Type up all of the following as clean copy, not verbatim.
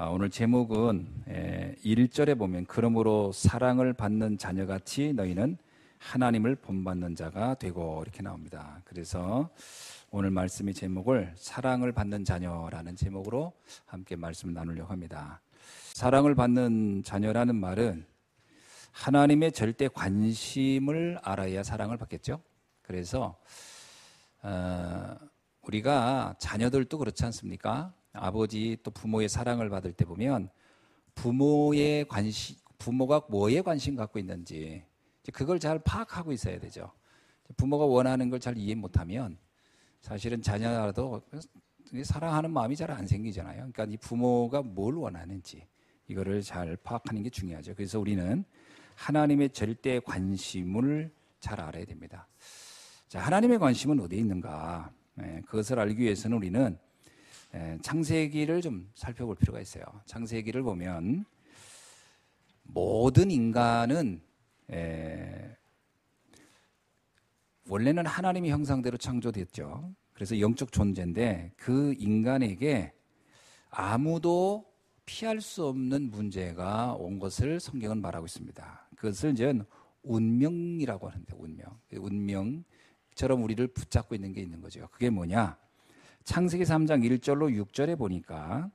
오늘 제목은 1절에 보면 그러므로 사랑을 받는 자녀같이 너희는 하나님을 본받는 자가 되고 이렇게 나옵니다. 그래서 오늘 말씀의 제목을 사랑을 받는 자녀라는 제목으로 함께 말씀을 나누려고 합니다. 사랑을 받는 자녀라는 말은 하나님의 절대 관심을 알아야 사랑을 받겠죠. 그래서 우리가 자녀들도 그렇지 않습니까? 아버지 또 부모의 사랑을 받을 때 보면 부모가 뭐에 관심 갖고 있는지 그걸 잘 파악하고 있어야 되죠. 부모가 원하는 걸 잘 이해 못하면 사실은 자녀라도 사랑하는 마음이 잘 안 생기잖아요. 그러니까 이 부모가 뭘 원하는지 이거를 잘 파악하는 게 중요하죠. 그래서 우리는 하나님의 절대 관심을 잘 알아야 됩니다. 자, 하나님의 관심은 어디에 있는가? 그것을 알기 위해서는 우리는 창세기를 좀 살펴볼 필요가 있어요. 창세기를 보면 모든 인간은 원래는 하나님의 형상대로 창조됐죠. 그래서 영적 존재인데 그 인간에게 아무도 피할 수 없는 문제가 온 것을 성경은 말하고 있습니다. 그것을 이제 운명이라고 하는데 운명처럼 우리를 붙잡고 있는 게 있는 거죠. 그게 뭐냐? 창세기 3장 1절로 6절에 보니까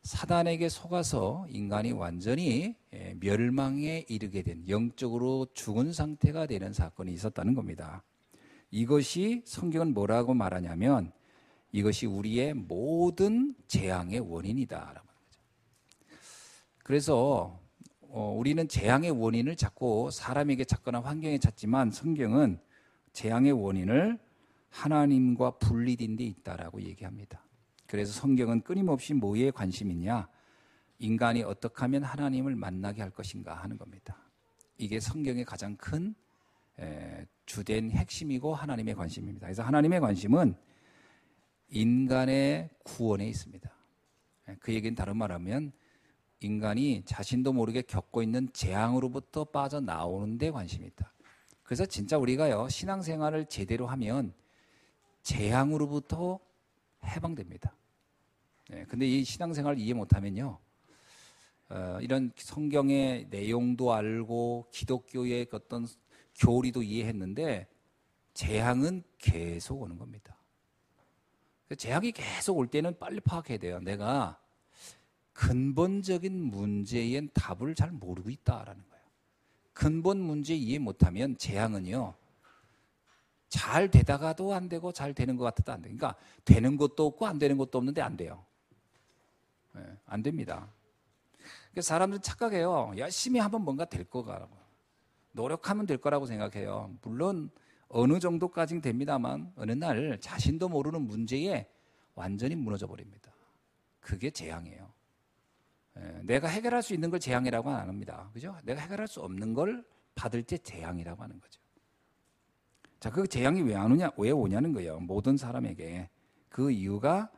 사단에게 속아서 인간이 완전히 멸망에 이르게 된 영적으로 죽은 상태가 되는 사건이 있었다는 겁니다. 이것이 성경은 뭐라고 말하냐면 이것이 우리의 모든 재앙의 원인이다라고 하는 거죠. 그래서 우리는 재앙의 원인을 자꾸 사람에게 찾거나 환경에 찾지만 성경은 재앙의 원인을 하나님과 분리된 데 있다라고 얘기합니다. 그래서 성경은 끊임없이 뭐에 관심이 있냐? 인간이 어떻게 하면 하나님을 만나게 할 것인가 하는 겁니다. 이게 성경의 가장 큰 주된 핵심이고 하나님의 관심입니다. 그래서 하나님의 관심은 인간의 구원에 있습니다. 그 얘기는 다른 말하면 인간이 자신도 모르게 겪고 있는 재앙으로부터 빠져나오는 데 관심이 있다. 그래서 진짜 우리가요 신앙생활을 제대로 하면 재앙으로부터 해방됩니다. 근데 이 신앙생활을 이해 못하면요 이런 성경의 내용도 알고 기독교의 어떤 교리도 이해했는데 재앙은 계속 오는 겁니다. 재앙이 계속 올 때는 빨리 파악해야 돼요. 내가 근본적인 문제엔 답을 잘 모르고 있다라는 거예요. 근본 문제 이해 못하면 재앙은요 잘 되다가도 안 되고 잘 되는 것 같아도 안 돼요. 그러니까 되는 것도 없고 안 되는 것도 없는데 안 돼요. 안 됩니다. 그래서 사람들은 착각해요. 열심히 하면 뭔가 될 거라고. 노력하면 될 거라고 생각해요. 물론 어느 정도까지는 됩니다만 어느 날 자신도 모르는 문제에 완전히 무너져 버립니다. 그게 재앙이에요. 내가 해결할 수 있는 걸 재앙이라고 안 합니다. 그죠? 내가 해결할 수 없는 걸 받을 때 재앙이라고 하는 거죠. 자, 그 재앙이 왜 오냐는 거예요. 모든 사람에게. 그 이유가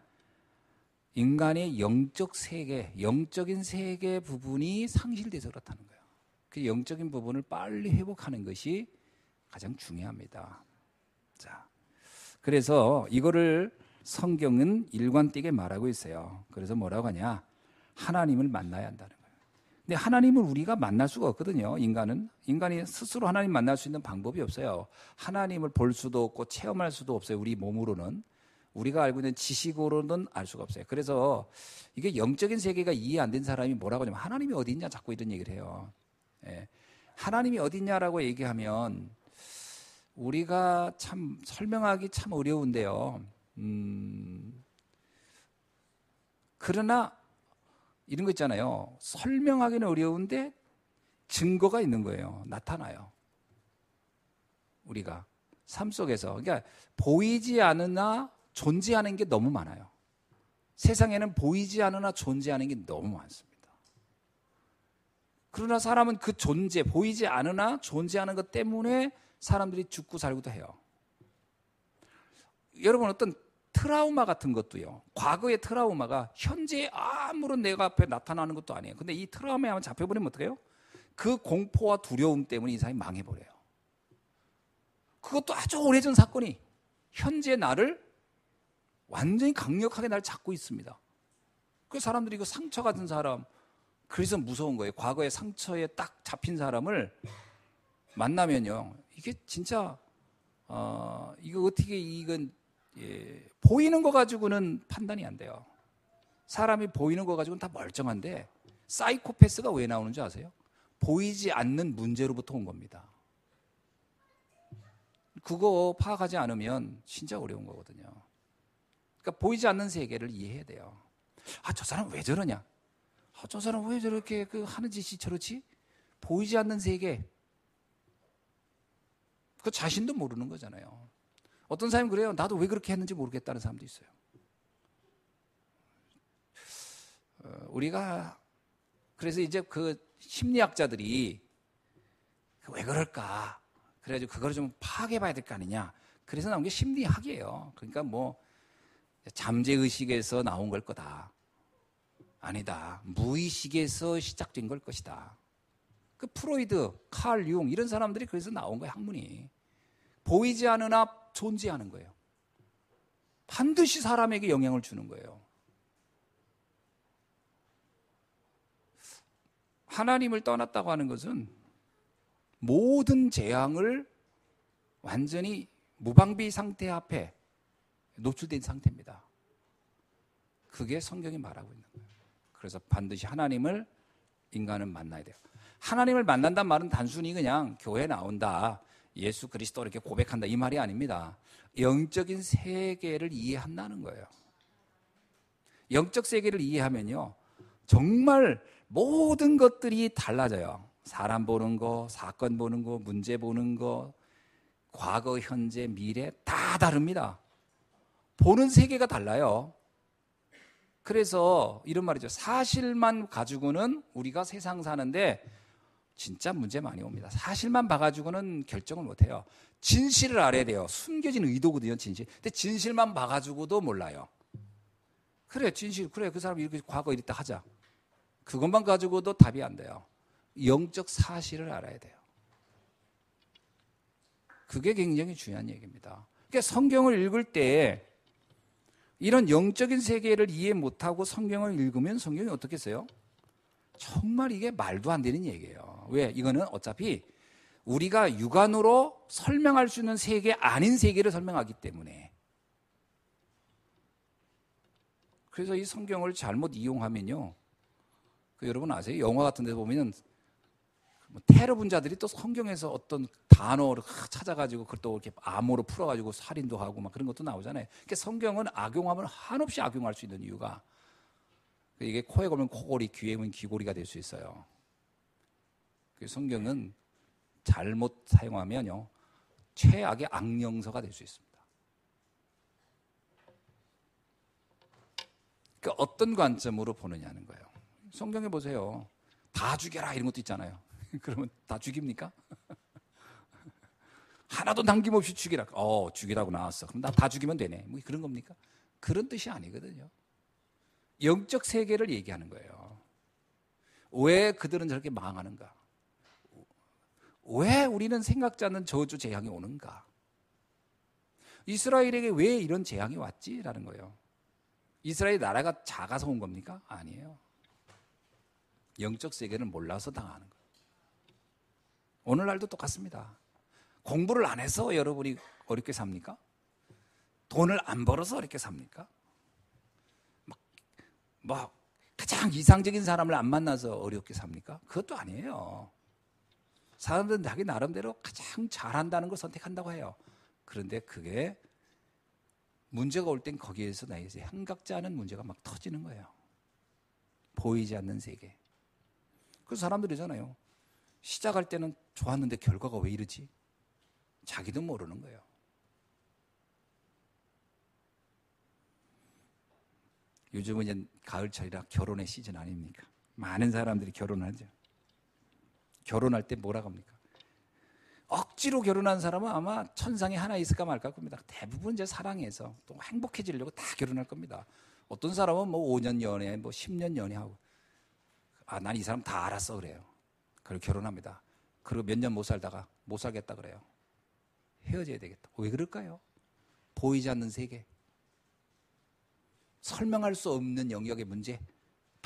인간의 영적 세계, 영적인 세계 부분이 상실돼서 그렇다는 거예요. 그 영적인 부분을 빨리 회복하는 것이 가장 중요합니다. 자, 그래서 이거를 성경은 일관되게 말하고 있어요. 그래서 뭐라고 하냐? 하나님을 만나야 한다는 거예요. 근데 하나님을 우리가 만날 수가 없거든요. 인간이 스스로 하나님 만날 수 있는 방법이 없어요. 하나님을 볼 수도 없고 체험할 수도 없어요. 우리 몸으로는. 우리가 알고 있는 지식으로는 알 수가 없어요. 그래서 이게 영적인 세계가 이해 안 된 사람이 뭐라고 하냐면 하나님이 어디 있냐 자꾸 이런 얘기를 해요. 하나님이 어디 있냐라고 얘기하면 우리가 참 설명하기 참 어려운데요. 그러나 이런 거 있잖아요. 설명하기는 어려운데 증거가 있는 거예요. 나타나요. 우리가 삶 속에서. 그러니까 보이지 않으나 존재하는 게 너무 많아요. 세상에는 보이지 않으나 존재하는 게 너무 많습니다. 그러나 사람은 그 존재, 보이지 않으나 존재하는 것 때문에 사람들이 죽고 살고도 해요. 여러분 어떤 트라우마 같은 것도요. 과거의 트라우마가 현재 아무런 내가 앞에 나타나는 것도 아니에요. 근데 이 트라우마에 한번 잡혀버리면 어떡해요? 그 공포와 두려움 때문에 이 사람이 망해버려요. 그것도 아주 오래전 사건이 현재 나를 완전히 강력하게 나를 잡고 있습니다. 그 사람들이 그 상처 같은 사람, 그래서 무서운 거예요. 과거의 상처에 딱 잡힌 사람을 만나면요, 이게 진짜 이거 어떻게 이건 보이는 거 가지고는 판단이 안 돼요. 사람이 보이는 거 가지고는 다 멀쩡한데 사이코패스가 왜 나오는 줄 아세요? 보이지 않는 문제로부터 온 겁니다. 그거 파악하지 않으면 진짜 어려운 거거든요. 그러니까 보이지 않는 세계를 이해해야 돼요. 아, 저 사람 왜 저러냐? 아, 저 사람 왜 저렇게 하는 짓이 저렇지? 보이지 않는 세계. 그 자신도 모르는 거잖아요. 어떤 사람이 그래요. 나도 왜 그렇게 했는지 모르겠다는 사람도 있어요. 우리가 그래서 이제 그 심리학자들이 왜 그럴까? 그래가지고 그걸 좀 파악해 봐야 될 거 아니냐. 그래서 나온 게 심리학이에요. 그러니까 뭐 잠재의식에서 나온 걸 거다. 아니다. 무의식에서 시작된 걸 것이다. 그 프로이드, 칼 융 이런 사람들이 그래서 나온 거예요. 학문이. 보이지 않으나 존재하는 거예요. 반드시 사람에게 영향을 주는 거예요. 하나님을 떠났다고 하는 것은 모든 재앙을 완전히 무방비 상태 앞에 노출된 상태입니다. 그게 성경이 말하고 있는 거예요. 그래서 반드시 하나님을 인간은 만나야 돼요. 하나님을 만난다는 말은 단순히 그냥 교회 나온다, 예수 그리스도 이렇게 고백한다 이 말이 아닙니다. 영적인 세계를 이해한다는 거예요. 영적 세계를 이해하면요, 정말 모든 것들이 달라져요. 사람 보는 거, 사건 보는 거, 문제 보는 거, 과거, 현재, 미래 다 다릅니다. 보는 세계가 달라요. 그래서 이런 말이죠. 사실만 가지고는 우리가 세상 사는데 진짜 문제 많이 옵니다. 사실만 봐가지고는 결정을 못해요. 진실을 알아야 돼요. 숨겨진 의도거든요, 진실. 근데 진실만 봐가지고도 몰라요. 그래, 진실, 그래, 그 사람이 이렇게 과거 이랬다 하자. 그것만 가지고도 답이 안 돼요. 영적 사실을 알아야 돼요. 그게 굉장히 중요한 얘기입니다. 그러니까 성경을 읽을 때 이런 영적인 세계를 이해 못하고 성경을 읽으면 성경이 어떻겠어요? 정말 이게 말도 안 되는 얘기예요. 왜? 이거는 어차피 우리가 육안으로 설명할 수 있는 세계 아닌 세계를 설명하기 때문에. 그래서 이 성경을 잘못 이용하면요, 여러분 아세요? 영화 같은 데 보면 테러 분자들이 또 성경에서 어떤 단어를 찾아가지고 그걸 또 이렇게 암호로 풀어가지고 살인도 하고 막 그런 것도 나오잖아요. 그러니까 성경은 악용하면 한없이 악용할 수 있는 이유가, 이게 코에 걸면 코골이, 귀에 걸면 귀골이가 될 수 있어요. 성경은 잘못 사용하면요, 최악의 악령서가 될 수 있습니다. 그러니까 어떤 관점으로 보느냐는 거예요. 성경에 보세요. 다 죽여라 이런 것도 있잖아요. 그러면 다 죽입니까? 하나도 남김없이 죽이라. 죽이라고 나왔어. 그럼 나 다 죽이면 되네. 뭐 그런 겁니까? 그런 뜻이 아니거든요. 영적 세계를 얘기하는 거예요. 왜 그들은 저렇게 망하는가? 왜 우리는 생각지 않는 저주 재앙이 오는가? 이스라엘에게 왜 이런 재앙이 왔지라는 거예요. 이스라엘 나라가 작아서 온 겁니까? 아니에요. 영적 세계를 몰라서 당하는 거예요. 오늘날도 똑같습니다. 공부를 안 해서 여러분이 어렵게 삽니까? 돈을 안 벌어서 어렵게 삽니까? 가장 이상적인 사람을 안 만나서 어렵게 삽니까? 그것도 아니에요. 사람들은 자기 나름대로 가장 잘한다는 걸 선택한다고 해요. 그런데 그게 문제가 올 땐 거기에서 나에게 생각지 않은 문제가 막 터지는 거예요. 보이지 않는 세계. 그래서 사람들이잖아요. 시작할 때는 좋았는데 결과가 왜 이러지? 자기도 모르는 거예요. 요즘은 이제 가을철이라 결혼의 시즌 아닙니까? 많은 사람들이 결혼하죠. 결혼할 때 뭐라고 합니까? 억지로 결혼한 사람은 아마 천상에 하나 있을까 말까 겁니다. 대부분 이제 사랑해서 또 행복해지려고 다 결혼할 겁니다. 어떤 사람은 5년 연애, 10년 연애하고, 난 이 사람 다 알았어 그래요. 그리고 결혼합니다. 그리고 몇 년 못 살다가 못 살겠다 그래요. 헤어져야 되겠다. 왜 그럴까요? 보이지 않는 세계. 설명할 수 없는 영역의 문제.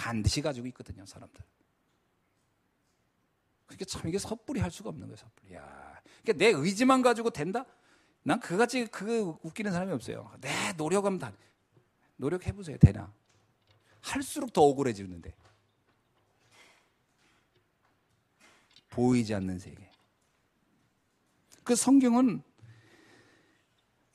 반드시 가지고 있거든요, 사람들. 그러니까 참 이게 섣불리 할 수가 없는 거예요, 섣불리. 야, 그러니까 내 의지만 가지고 된다? 난 그같이 그거 웃기는 사람이 없어요. 내 노력하면 다. 노력해보세요, 되나? 할수록 더 억울해지는데. 보이지 않는 세계. 그 성경은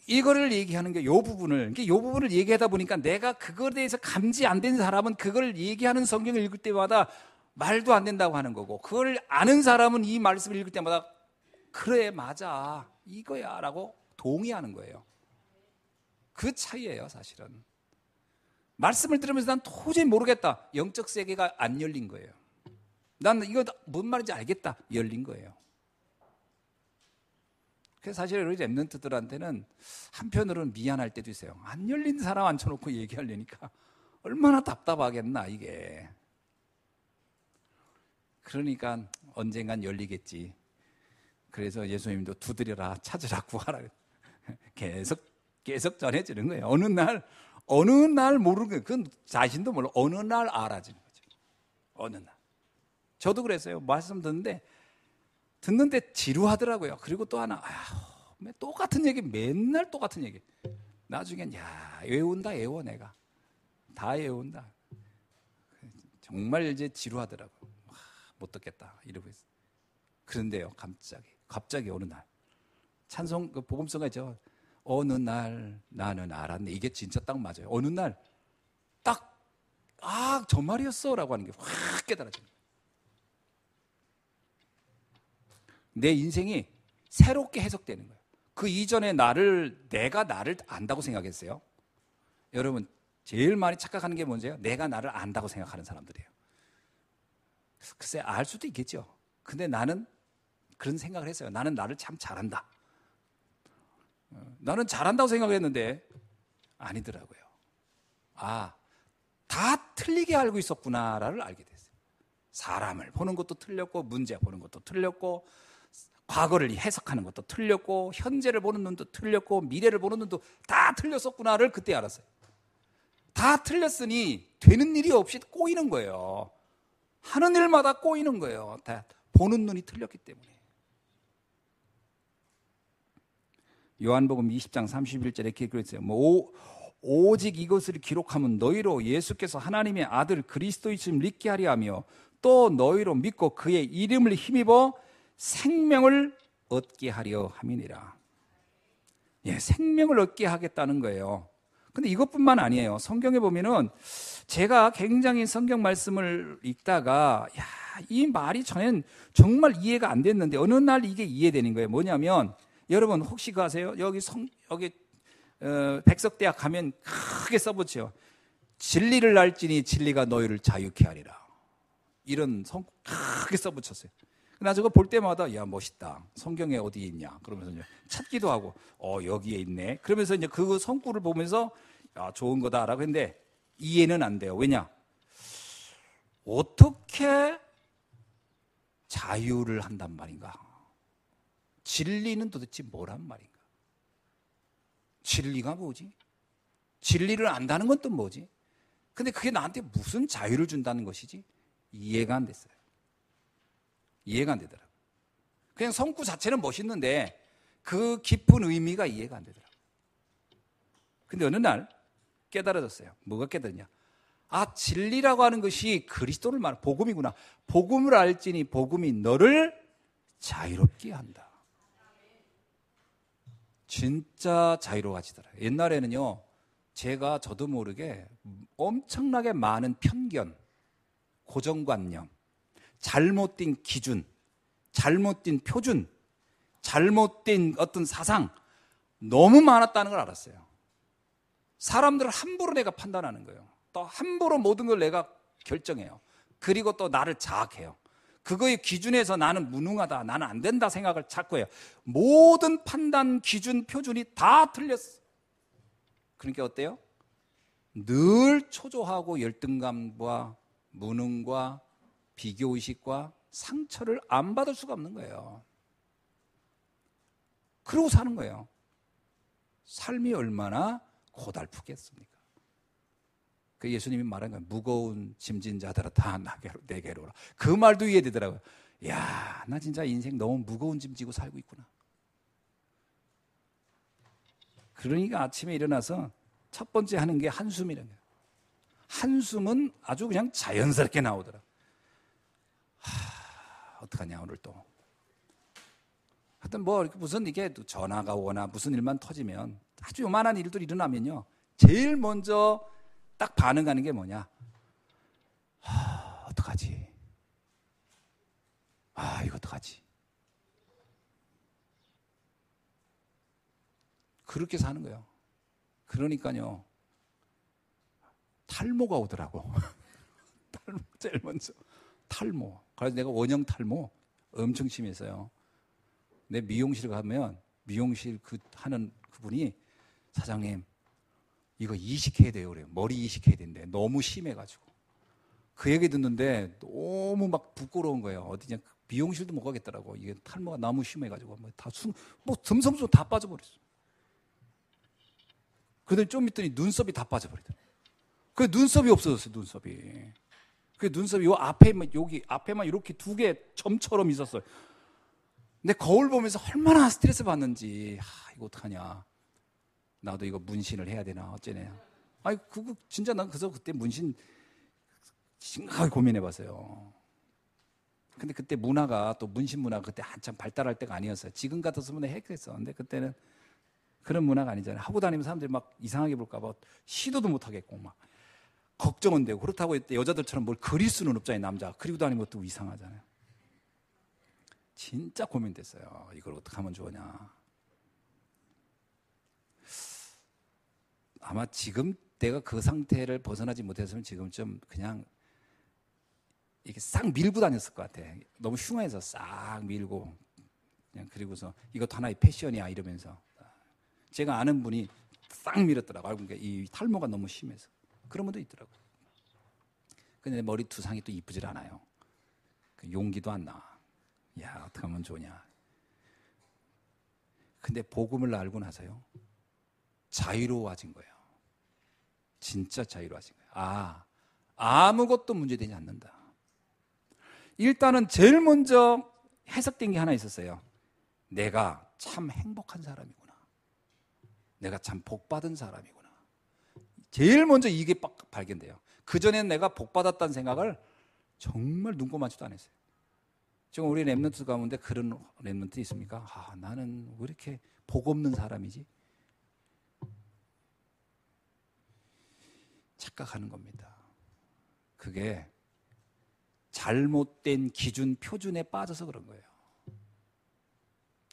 이거를 얘기하는 게 요 부분을, 요 부분을 얘기하다 보니까 내가 그거에 대해서 감지 안 된 사람은 그걸 얘기하는 성경을 읽을 때마다 말도 안 된다고 하는 거고, 그걸 아는 사람은 이 말씀을 읽을 때마다 그래, 맞아, 이거야 라고 동의하는 거예요. 그 차이예요, 사실은. 말씀을 들으면서 난 도저히 모르겠다. 영적 세계가 안 열린 거예요. 난 이거 뭔 말인지 알겠다. 열린 거예요. 그래서 사실 우리 랩런트들한테는 한편으로는 미안할 때도 있어요. 안 열린 사람 앉혀놓고 얘기하려니까 얼마나 답답하겠나 이게. 그러니까 언젠간 열리겠지. 그래서 예수님도 두드려라, 찾으라, 구하라 계속 전해지는 거예요. 어느 날 모르는 거예요. 그건 자신도 몰라. 어느 날 알아지는 거죠. 어느 날. 저도 그랬어요. 말씀 듣는데 지루하더라고요. 그리고 또 하나, 똑같은 얘기, 맨날 똑같은 얘기. 나중엔, 외워 내가. 다 외운다. 정말 이제 지루하더라고요. 못 듣겠다. 이러고 있어요. 그런데요, 갑자기 어느 날. 찬송, 그 복음서가 있죠. 어느 날 나는 알았네. 이게 진짜 딱 맞아요. 어느 날 딱, 저 말이었어. 라고 하는 게 확 깨달아져요. 내 인생이 새롭게 해석되는 거예요. 그 이전에 내가 나를 안다고 생각했어요. 여러분, 제일 많이 착각하는 게 뭔지요? 내가 나를 안다고 생각하는 사람들이에요. 글쎄, 알 수도 있겠죠. 근데 나는 그런 생각을 했어요. 나는 나를 참 잘한다. 나는 잘한다고 생각했는데 아니더라고요. 다 틀리게 알고 있었구나를 알게 됐어요. 사람을 보는 것도 틀렸고, 문제 보는 것도 틀렸고, 과거를 해석하는 것도 틀렸고, 현재를 보는 눈도 틀렸고, 미래를 보는 눈도 다 틀렸었구나를 그때 알았어요. 다 틀렸으니 되는 일이 없이 꼬이는 거예요. 하는 일마다 꼬이는 거예요. 다 보는 눈이 틀렸기 때문에. 요한복음 20장 31절에 이렇게 그랬어요. 오직 이것을 기록하면 너희로 예수께서 하나님의 아들 그리스도이심을 믿게 하려 하며 또 너희로 믿고 그의 이름을 힘입어 생명을 얻게 하려 함이니라. 생명을 얻게 하겠다는 거예요. 근데 이것뿐만 아니에요. 성경에 보면은 제가 굉장히 성경 말씀을 읽다가 이 말이 전엔 정말 이해가 안 됐는데 어느 날 이게 이해되는 거예요. 뭐냐면 여러분 혹시 그거 아세요? 여기 백석대학 가면 크게 써붙여요. 진리를 알지니 진리가 너희를 자유케 하리라. 이런 크게 써붙였어요. 나 저거 볼 때마다 멋있다. 성경에 어디 있냐? 그러면서 이제 찾기도 하고 여기에 있네. 그러면서 이제 그 성구를 보면서 좋은 거다라고 했는데 이해는 안 돼요. 왜냐? 어떻게 자유를 한단 말인가? 진리는 도대체 뭐란 말인가? 진리가 뭐지? 진리를 안다는 건 또 뭐지? 근데 그게 나한테 무슨 자유를 준다는 것이지? 이해가 안 됐어요. 이해가 안 되더라고요. 그냥 성구 자체는 멋있는데 그 깊은 의미가 이해가 안 되더라고요. 근데 어느 날 깨달아졌어요. 뭐가 깨달았냐? 진리라고 하는 것이 그리스도를 말하는 복음이구나. 복음을 알지니 복음이 너를 자유롭게 한다. 진짜 자유로워지더라고요. 옛날에는요, 저도 모르게 엄청나게 많은 편견, 고정관념, 잘못된 기준, 잘못된 표준, 잘못된 어떤 사상 너무 많았다는 걸 알았어요. 사람들을 함부로 내가 판단하는 거예요. 또 함부로 모든 걸 내가 결정해요. 그리고 또 나를 자학해요. 그거의 기준에서 나는 무능하다, 나는 안 된다 생각을 자꾸 해요. 모든 판단, 기준, 표준이 다 틀렸어. 그러니까 어때요? 늘 초조하고 열등감과 무능과 비교의식과 상처를 안 받을 수가 없는 거예요. 그러고 사는 거예요. 삶이 얼마나 고달프겠습니까? 그 예수님이 말한 거예요. 무거운 짐진 자들아 다 내게로 오라. 그 말도 이해되더라고요. 야, 나 진짜 인생 너무 무거운 짐 지고 살고 있구나. 그러니까 아침에 일어나서 첫 번째 하는 게 한숨이라는 거예요. 한숨은 아주 그냥 자연스럽게 나오더라. 어떡하냐 오늘 또. 하여튼 뭐 무슨 이게 전화가 오나 무슨 일만 터지면 아주 요만한 일도 일어나면요. 제일 먼저 딱 반응하는 게 뭐냐. 어떡하지. 이거 어떡하지. 그렇게 사는 거예요. 그러니까요. 탈모가 오더라고. 탈모 제일 먼저. 탈모. 그래서 내가 원형 탈모 엄청 심했어요. 내 미용실 가면 미용실 하는 그분이 사장님 이거 이식해야 돼요 그래요. 머리 이식해야 된대. 너무 심해가지고. 그 얘기 듣는데 너무 막 부끄러운 거예요. 어디냐 미용실도 못 가겠더라고. 이게 탈모가 너무 심해가지고 듬성수 다 빠져버렸어. 그런데 좀 있더니 눈썹이 다 빠져버리더라고. 그 눈썹이 없어졌어요. 그 눈썹이 요 앞에만 여기 앞에만 이렇게 두 개 점처럼 있었어요. 근데 거울 보면서 얼마나 스트레스 받는지. 이거 어떡하냐. 나도 이거 문신을 해야 되나 어쩌냐. 그거 진짜 난 그때 문신 심각하게 고민해봤어요. 근데 그때 문신 문화가 그때 한참 발달할 때가 아니었어요. 지금 같았으면 했겠어. 근데 그때는 그런 문화가 아니잖아요. 하고 다니면 사람들이 막 이상하게 볼까봐 시도도 못 하겠고 막 걱정은 되고. 그렇다고 여자들처럼 뭘 그릴 수는 없잖아요. 남자가 그리고 다니면 또 이상하잖아요. 진짜 고민됐어요. 이걸 어떻게 하면 좋으냐. 아마 지금 내가 그 상태를 벗어나지 못했으면 지금쯤 그냥 이렇게 싹 밀고 다녔을 것 같아. 너무 흉해서 싹 밀고 그냥. 그리고서 이것도 하나의 패션이야 이러면서. 제가 아는 분이 싹 밀었더라고요. 그러니까 이 탈모가 너무 심해서. 그런 분도 있더라고요. 근데 머리 두상이 또 이쁘질 않아요. 용기도 안 나와. 야, 어떻게 하면 좋냐. 근데 복음을 알고 나서요. 자유로워진 거예요. 진짜 자유로워진 거예요. 아무것도 문제되지 않는다. 일단은 제일 먼저 해석된 게 하나 있었어요. 내가 참 행복한 사람이구나. 내가 참 복받은 사람이구나. 제일 먼저 이게 발견돼요. 그전엔 내가 복받았다는 생각을 정말 눈꼽만치도 안 했어요. 지금 우리 랩런트 가운데 그런 랩런트 있습니까? 나는 왜 이렇게 복 없는 사람이지? 착각하는 겁니다. 그게 잘못된 기준, 표준에 빠져서 그런 거예요.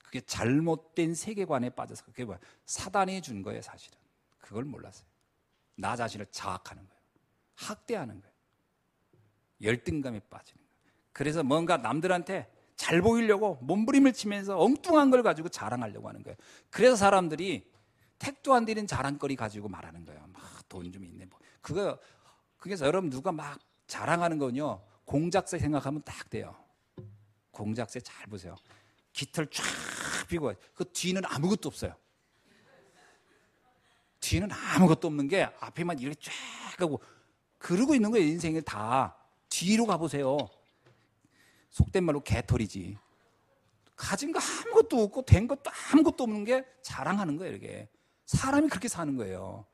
그게 잘못된 세계관에 빠져서. 그게 뭐야? 사단이 준 거예요, 사실은. 그걸 몰랐어요. 나 자신을 자학하는 거예요. 학대하는 거예요. 열등감에 빠지는 거예요. 그래서 뭔가 남들한테 잘 보이려고 몸부림을 치면서 엉뚱한 걸 가지고 자랑하려고 하는 거예요. 그래서 사람들이 택도 안 되는 자랑거리 가지고 말하는 거예요. 막 돈 좀 있네. 그래서 여러분 누가 막 자랑하는 건요. 공작새 생각하면 딱 돼요. 공작새 잘 보세요. 깃털 쫙 펴고 그 뒤는 아무것도 없어요. 뒤는 아무것도 없는 게 앞에만 이렇게 쫙 하고 그러고 있는 거예요. 인생을 다. 뒤로 가보세요. 속된 말로 개털이지. 가진 거 아무것도 없고 된 것도 아무것도 없는 게 자랑하는 거예요. 이렇게. 사람이 그렇게 사는 거예요.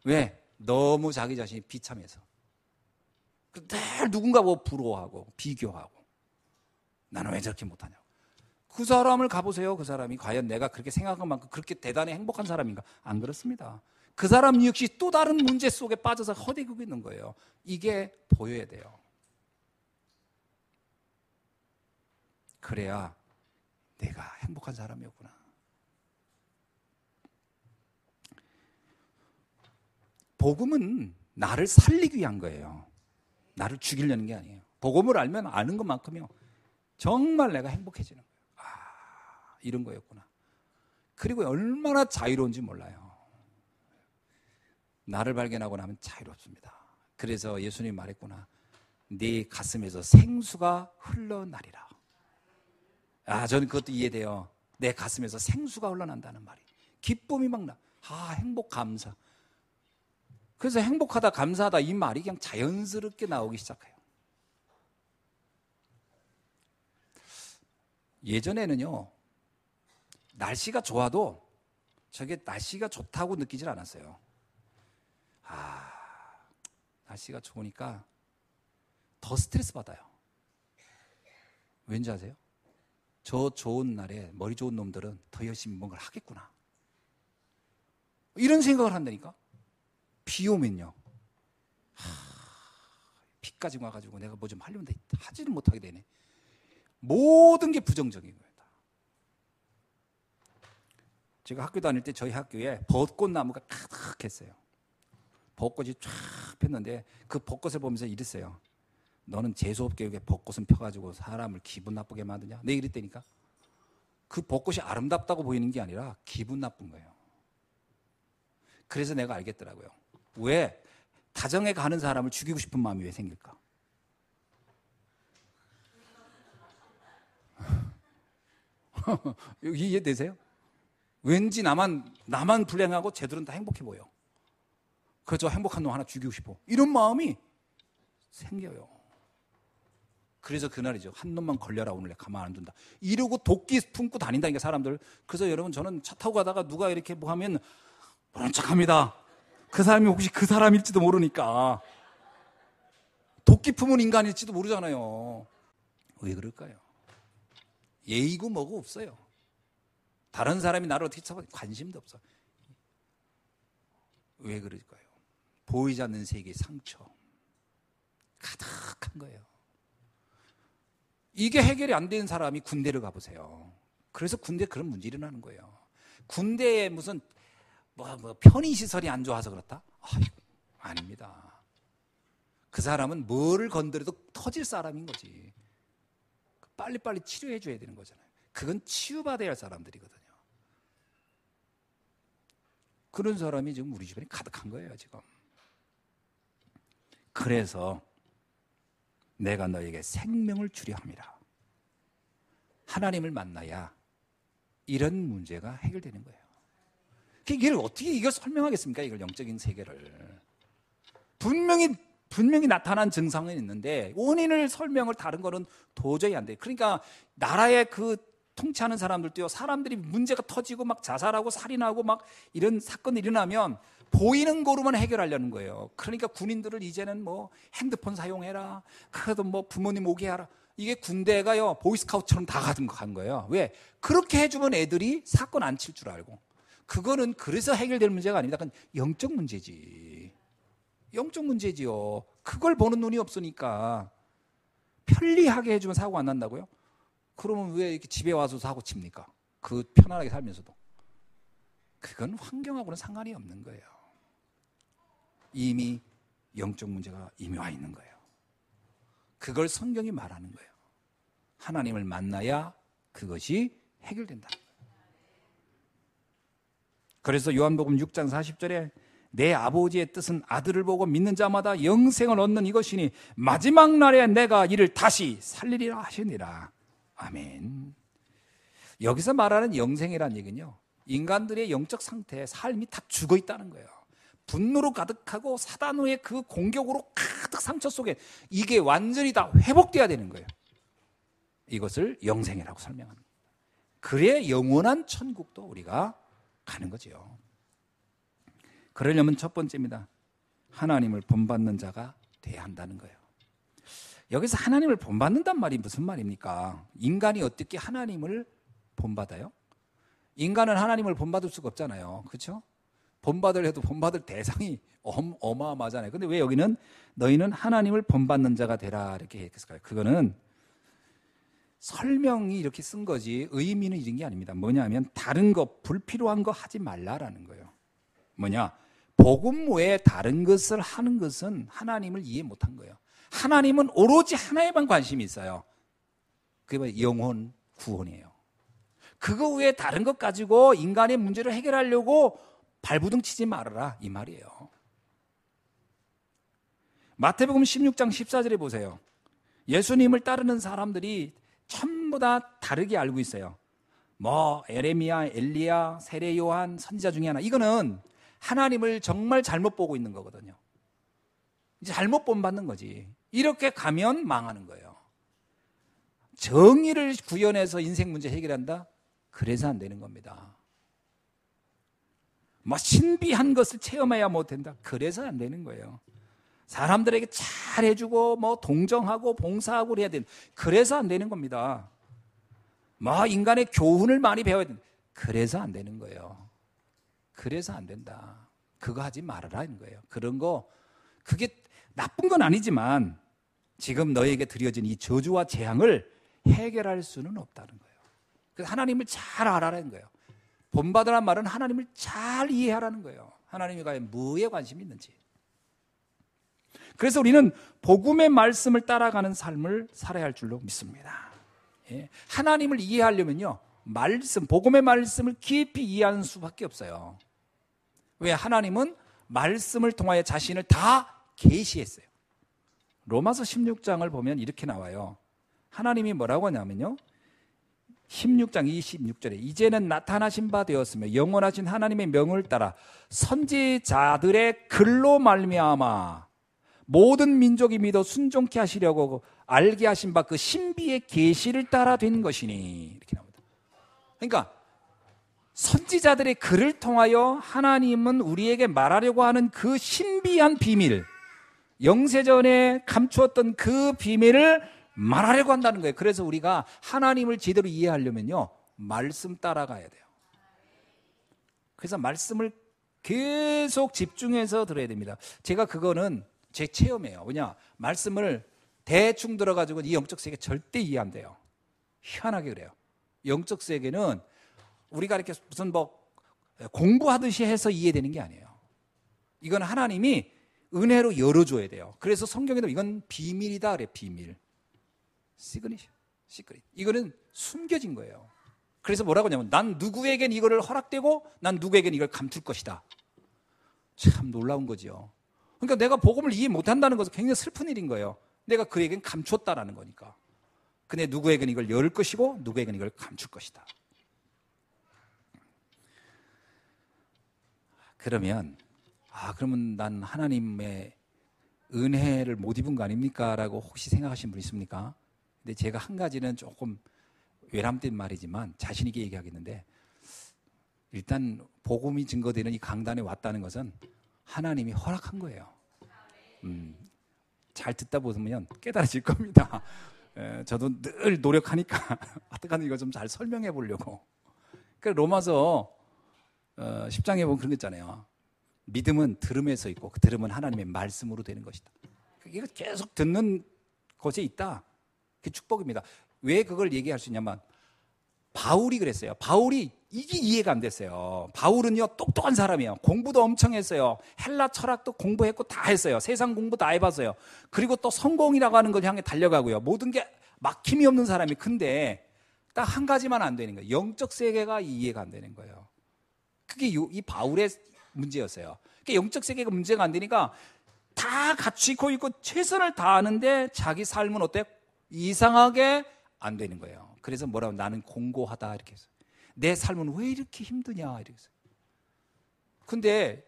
왜? 너무 자기 자신이 비참해서. 늘 누군가 부러워하고 비교하고 나는 왜 저렇게 못하냐고. 그 사람을 가보세요. 그 사람이 과연 내가 그렇게 생각한 만큼 그렇게 대단히 행복한 사람인가? 안 그렇습니다. 그 사람 역시 또 다른 문제 속에 빠져서 허대고 있는 거예요. 이게 보여야 돼요. 그래야 내가 행복한 사람이었구나. 복음은 나를 살리기 위한 거예요. 나를 죽이려는 게 아니에요. 복음을 알면 아는 것만큼요. 정말 내가 행복해지는 거예요. 이런 거였구나. 그리고 얼마나 자유로운지 몰라요. 나를 발견하고 나면 자유롭습니다. 그래서 예수님이 말했구나. 네 가슴에서 생수가 흘러나리라. 저는 그것도 이해돼요. 내 가슴에서 생수가 흘러난다는 말이. 기쁨이 막 나. 행복, 감사. 그래서 행복하다, 감사하다 이 말이 그냥 자연스럽게 나오기 시작해요. 예전에는요, 날씨가 좋아도 저게 날씨가 좋다고 느끼질 않았어요. 날씨가 좋으니까 더 스트레스 받아요. 왠지 아세요? 저 좋은 날에 머리 좋은 놈들은 더 열심히 뭔가를 하겠구나, 이런 생각을 한다니까. 비 오면요, 비까지 와가지고 내가 뭐 좀 하려면 하지는 못하게 되네. 모든 게 부정적인 거예요. 제가 학교 다닐 때 저희 학교에 벚꽃나무가 가득했어요. 벚꽃이 쫙 폈는데 그 벚꽃을 보면서 이랬어요. 너는 재수없게 벚꽃은 펴가지고 사람을 기분 나쁘게 만드냐? 내 이랬다니까. 그 벚꽃이 아름답다고 보이는 게 아니라 기분 나쁜 거예요. 그래서 내가 알겠더라고요. 왜 다정에 가는 사람을 죽이고 싶은 마음이 왜 생길까? 이해되세요? 왠지 나만 불행하고 쟤들은 다 행복해 보여. 그래서 행복한 놈 하나 죽이고 싶어, 이런 마음이 생겨요. 그래서 그날이죠. 한 놈만 걸려라, 오늘 내가 가만 안 둔다, 이러고 도끼 품고 다닌다니까 사람들. 그래서 여러분, 저는 차 타고 가다가 누가 이렇게 뭐 하면 모른 척합니다. 그 사람이 혹시 그 사람일지도 모르니까. 도끼 품은 인간일지도 모르잖아요. 왜 그럴까요? 예의고 뭐고 없어요. 다른 사람이 나를 어떻게 쳐봐 관심도 없어. 왜 그럴까요? 보이지 않는 세계의 상처 가득한 거예요. 이게 해결이 안 되는 사람이 군대를 가보세요. 그래서 군대에 그런 문제 일어나는 거예요. 군대에 무슨 편의시설이 안 좋아서 그렇다? 아닙니다. 그 사람은 뭐를 건드려도 터질 사람인 거지. 빨리빨리 치료해 줘야 되는 거잖아요. 그건 치유받아야 할 사람들이거든요. 그런 사람이 지금 우리 주변에 가득한 거예요, 지금. 그래서 내가 너에게 생명을 주려 함이라. 하나님을 만나야 이런 문제가 해결되는 거예요. 이걸 어떻게 이걸 설명하겠습니까? 이걸 영적인 세계를. 분명히 나타난 증상은 있는데 원인을 설명을 다른 거는 도저히 안 돼요. 그러니까 나라의 그 통치하는 사람들도요, 사람들이 문제가 터지고 막 자살하고 살인하고 막 이런 사건이 일어나면 보이는 거로만 해결하려는 거예요. 그러니까 군인들을 이제는 뭐 핸드폰 사용해라, 그래도 뭐 부모님 오게 하라, 이게 군대가요 보이스카우트처럼 다 간 거예요. 왜? 그렇게 해주면 애들이 사건 안 칠 줄 알고. 그거는 그래서 해결될 문제가 아닙니다. 그건 영적 문제지. 영적 문제지요. 그걸 보는 눈이 없으니까. 편리하게 해주면 사고 안 난다고요? 그러면 왜 이렇게 집에 와서 사고 칩니까? 그 편안하게 살면서도. 그건 환경하고는 상관이 없는 거예요. 이미 영적 문제가 이미 와 있는 거예요. 그걸 성경이 말하는 거예요. 하나님을 만나야 그것이 해결된다. 그래서 요한복음 6장 40절에 내 아버지의 뜻은 아들을 보고 믿는 자마다 영생을 얻는 이것이니 마지막 날에 내가 이를 다시 살리리라 하시니라. 아멘. 여기서 말하는 영생이라는 얘기는요, 인간들의 영적 상태에 삶이 다 죽어 있다는 거예요. 분노로 가득하고 사단의 그 공격으로 가득 상처 속에 이게 완전히 다 회복돼야 되는 거예요. 이것을 영생이라고 설명합니다. 그래야 영원한 천국도 우리가 가는 거죠. 그러려면 첫 번째입니다. 하나님을 본받는 자가 돼야 한다는 거예요. 여기서 하나님을 본받는단 말이 무슨 말입니까? 인간이 어떻게 하나님을 본받아요? 인간은 하나님을 본받을 수가 없잖아요. 그렇죠? 본받을 해도 본받을 대상이 어마어마하잖아요. 근데 왜 여기는 너희는 하나님을 본받는 자가 되라 이렇게 했을까요? 그거는 설명이 이렇게 쓴 거지 의미는 이런 게 아닙니다. 뭐냐면 다른 거 불필요한 거 하지 말라라는 거예요. 뭐냐? 복음 외에 다른 것을 하는 것은 하나님을 이해 못한 거예요. 하나님은 오로지 하나에만 관심이 있어요. 그게 바로 영혼 구원이에요. 그거 외에 다른 것 가지고 인간의 문제를 해결하려고 발부둥 치지 말아라 이 말이에요. 마태복음 16장 14절에 보세요. 예수님을 따르는 사람들이 전부 다 다르게 알고 있어요. 뭐 에레미야, 엘리야, 세례 요한, 선지자 중에 하나. 이거는 하나님을 정말 잘못 보고 있는 거거든요. 이제 잘못 본받는 거지. 이렇게 가면 망하는 거예요. 정의를 구현해서 인생 문제 해결한다? 그래서 안 되는 겁니다. 뭐 신비한 것을 체험해야 못 된다? 그래서 안 되는 거예요. 사람들에게 잘해주고 뭐 동정하고 봉사하고 그래야 되는, 그래서 안 되는 겁니다. 뭐 인간의 교훈을 많이 배워야 된다. 그래서 안 되는 거예요. 그래서 안 된다. 그거 하지 말아라는 거예요. 그런 거, 그게 나쁜 건 아니지만 지금 너에게 드려진 이 저주와 재앙을 해결할 수는 없다는 거예요. 그래서 하나님을 잘 알아라는 거예요. 본받으라는 말은 하나님을 잘 이해하라는 거예요. 하나님이 과연 뭐에 관심이 있는지. 그래서 우리는 복음의 말씀을 따라가는 삶을 살아야 할 줄로 믿습니다. 예. 하나님을 이해하려면요, 복음의 말씀을 깊이 이해하는 수밖에 없어요. 왜? 하나님은 말씀을 통하여 자신을 다 계시했어요. 로마서 16장을 보면 이렇게 나와요. 하나님이 뭐라고 하냐면요, 16장 26절에 이제는 나타나신 바 되었으며 영원하신 하나님의 명을 따라 선지자들의 글로 말미암아 모든 민족이 믿어 순종케 하시려고 알게 하신 바 그 신비의 계시를 따라 된 것이니, 이렇게 나옵니다. 그러니까 선지자들의 글을 통하여 하나님은 우리에게 말하려고 하는 그 신비한 비밀, 영세전에 감추었던 그 비밀을 말하려고 한다는 거예요. 그래서 우리가 하나님을 제대로 이해하려면요, 말씀 따라가야 돼요. 그래서 말씀을 계속 집중해서 들어야 됩니다. 제가 그거는 제 체험이에요. 뭐냐, 말씀을 대충 들어가지고 이 영적 세계 절대 이해 안 돼요. 희한하게 그래요. 영적 세계는 우리가 이렇게 무슨 뭐 공부하듯이 해서 이해되는 게 아니에요. 이건 하나님이 은혜로 열어줘야 돼요. 그래서 성경에도 이건 비밀이다 그래. 비밀, 시그릿. 이거는 숨겨진 거예요. 그래서 뭐라고 하냐면 난 누구에겐 이거를 허락되고 난 누구에겐 이걸 감출 것이다. 참 놀라운 거죠. 그러니까 내가 복음을 이해 못한다는 것은 굉장히 슬픈 일인 거예요. 내가 그에겐 감췄다라는 거니까. 근데 누구에겐 이걸 열 것이고 누구에겐 이걸 감출 것이다. 그러면 그러면 난 하나님의 은혜를 못 입은 거 아닙니까? 라고 혹시 생각하시는 분 있습니까? 근데 제가 한 가지는 조금 외람된 말이지만 자신 있게 얘기하겠는데, 일단 복음이 증거되는 이 강단에 왔다는 것은 하나님이 허락한 거예요. 잘 듣다 보면 깨달아질 겁니다. 저도 늘 노력하니까 어떡하든 이거 좀 잘 설명해 보려고. 그래서 로마서 10장에 보면 그런 거 있잖아요. 믿음은 들음에서 있고 그 들음은 하나님의 말씀으로 되는 것이다. 이거 계속 듣는 곳에 있다. 그게 축복입니다. 왜 그걸 얘기할 수 있냐면 바울이 그랬어요. 바울이 이게 이해가 안 됐어요. 바울은요, 똑똑한 사람이에요. 공부도 엄청 했어요. 헬라 철학도 공부했고 다 했어요. 세상 공부 다 해봤어요. 그리고 또 성공이라고 하는 걸 향해 달려가고요. 모든 게 막힘이 없는 사람이. 근데 딱 한 가지만 안 되는 거예요. 영적 세계가 이해가 안 되는 거예요. 그게 이 바울의 문제였어요. 그러니까 영적 세계가 문제가 안 되니까 다 갖추고 있고 최선을 다하는데 자기 삶은 어때요? 이상하게 안 되는 거예요. 그래서 뭐라고, 나는 공고하다 이렇게 해서, 내 삶은 왜 이렇게 힘드냐 이렇게 해서. 근데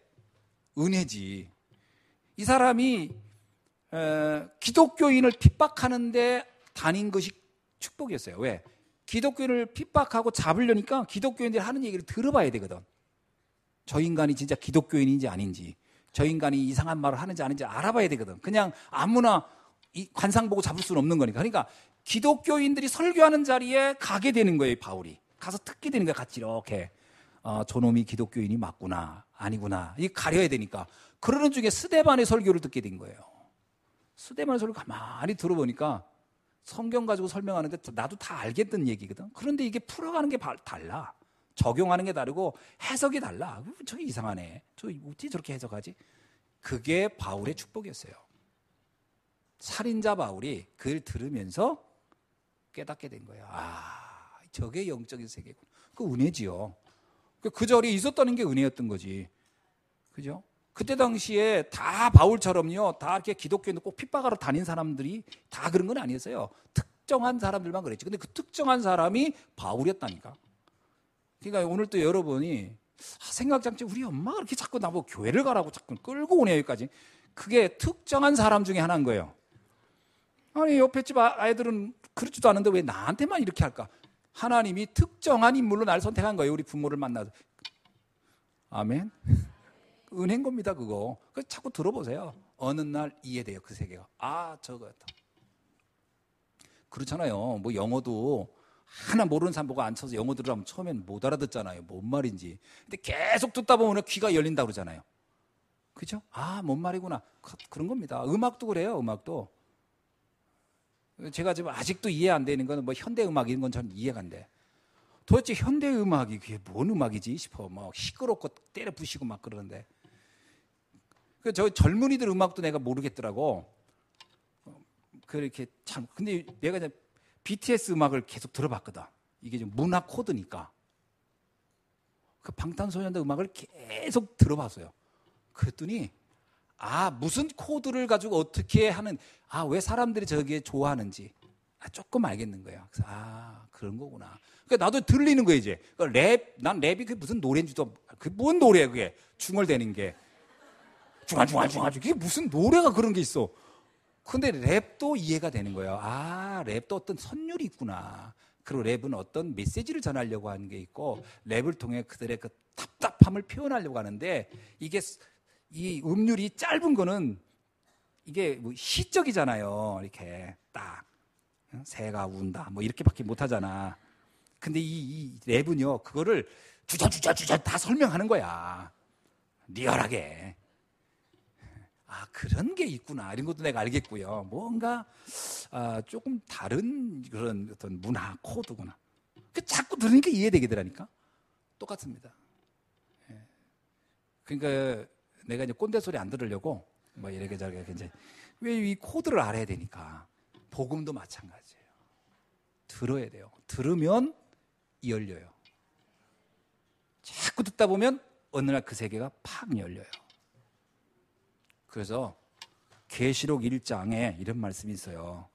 은혜지. 이 사람이 기독교인을 핍박하는데 다닌 것이 축복이었어요. 왜? 기독교인을 핍박하고 잡으려니까 기독교인들이 하는 얘기를 들어봐야 되거든. 저 인간이 진짜 기독교인인지 아닌지, 저 인간이 이상한 말을 하는지 아닌지 알아봐야 되거든. 그냥 아무나 관상 보고 잡을 수는 없는 거니까. 그러니까 기독교인들이 설교하는 자리에 가게 되는 거예요. 바울이 가서 듣게 되는 거예요. 같이 이렇게 저놈이 기독교인이 맞구나 아니구나 이 가려야 되니까. 그러는 중에 스데반의 설교를 듣게 된 거예요. 스데반의 설교 가만히 들어보니까 성경 가지고 설명하는데 나도 다 알겠던 얘기거든. 그런데 이게 풀어가는 게 달라. 적용하는 게 다르고 해석이 달라. 저게 이상하네. 저 어떻게 저렇게 해석하지? 그게 바울의 축복이었어요. 살인자 바울이 그걸 들으면서 깨닫게 된 거예요. 저게 영적인 세계구나. 그 은혜지요. 그 절이 있었다는 게 은혜였던 거지. 그죠? 그때 당시에 다 바울처럼요, 다 이렇게 기독교인들 꼭 핍박하러 다닌 사람들이 다 그런 건 아니었어요. 특정한 사람들만 그랬지. 근데 그 특정한 사람이 바울이었다니까. 그러니까 오늘 또 여러분이 생각장치 우리 엄마가 이렇게 자꾸 나보고 교회를 가라고 자꾸 끌고 오네 여기까지. 그게 특정한 사람 중에 하나인 거예요. 아니 옆에 집 아이들은 그렇지도 않은데 왜 나한테만 이렇게 할까? 하나님이 특정한 인물로 날 선택한 거예요. 우리 부모를 만나서. 아멘. 은혜인 겁니다 그거. 그래서 자꾸 들어보세요. 어느 날 이해돼요 그 세계가. 아 저거였다. 그렇잖아요. 뭐 영어도 하나 모르는 사람 보고 앉혀서 영어 들으라면 처음엔 못 알아듣잖아요. 뭔 말인지. 근데 계속 듣다 보면 귀가 열린다 그러잖아요. 그죠? 아, 뭔 말이구나. 그런 겁니다. 음악도 그래요. 음악도. 제가 지금 아직도 이해 안 되는 건 뭐 현대 음악 이런 건 저는 이해가 안 돼. 도대체 현대 음악이 그게 뭔 음악이지 싶어. 막 시끄럽고 때려 부시고 막 그러는데. 저 젊은이들 음악도 내가 모르겠더라고. 그렇게 참. 근데 내가 이제 BTS 음악을 계속 들어봤거든. 이게 좀 문화 코드니까. 그 방탄소년단 음악을 계속 들어봤어요. 그랬더니 아 무슨 코드를 가지고 어떻게 하는 왜 사람들이 저게 좋아하는지 조금 알겠는 거예요. 그래서 그런 거구나. 그러니까 나도 들리는 거예요 이제. 난 랩이 그게 무슨 노래인지도 그게 뭔 노래야 그게 중얼대는 게 중얼 그게 무슨 노래가 그런 게 있어. 근데 랩도 이해가 되는 거예요. 랩도 어떤 선율이 있구나. 그리고 랩은 어떤 메시지를 전하려고 하는 게 있고 랩을 통해 그들의 그 답답함을 표현하려고 하는데 이게 이 음률이 짧은 거는 이게 뭐 시적이잖아요. 이렇게 딱 새가 운다 뭐 이렇게밖에 못 하잖아. 근데 이 랩은요 그거를 주저 다 설명하는 거야. 리얼하게. 그런 게 있구나. 이런 것도 내가 알겠고요. 뭔가 조금 다른 그런 어떤 문화 코드구나. 자꾸 들으니까 이해되더라니까. 똑같습니다. 예. 그러니까 내가 이제 꼰대 소리 안 들으려고 뭐 이렇게 저렇게 이제 왜 이 코드를 알아야 되니까. 복음도 마찬가지예요. 들어야 돼요. 들으면 열려요. 자꾸 듣다 보면 어느 날 그 세계가 팍 열려요. 그래서 계시록 1장에 이런 말씀이 있어요.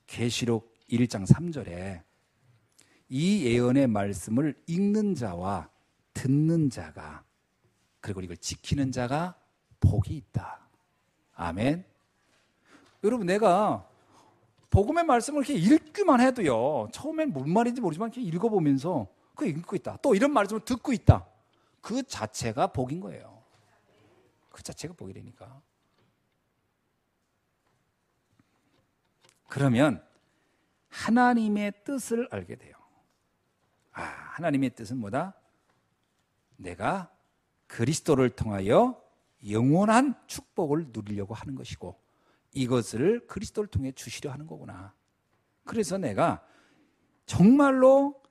계시록 1장 3절에 이 예언의 말씀을 읽는 자와 듣는 자가 그리고 이걸 지키는 자가 복이 있다. 아멘. 여러분 내가 복음의 말씀을 이렇게 읽기만 해도요 처음엔 뭔 말인지 모르지만 이렇게 읽어보면서 그 읽고 있다. 또 이런 말씀을 듣고 있다. 그 자체가 복인 거예요. 그 자체가 복이라니까. 그러면 하나님의 뜻을 알게 돼요. 하나님의 뜻은 뭐다? 내가 그리스도를 통하여 영원한 축복을 누리려고 하는 것이고 이것을 그리스도를 통해 주시려 하는 거구나. 그래서 내가 정말로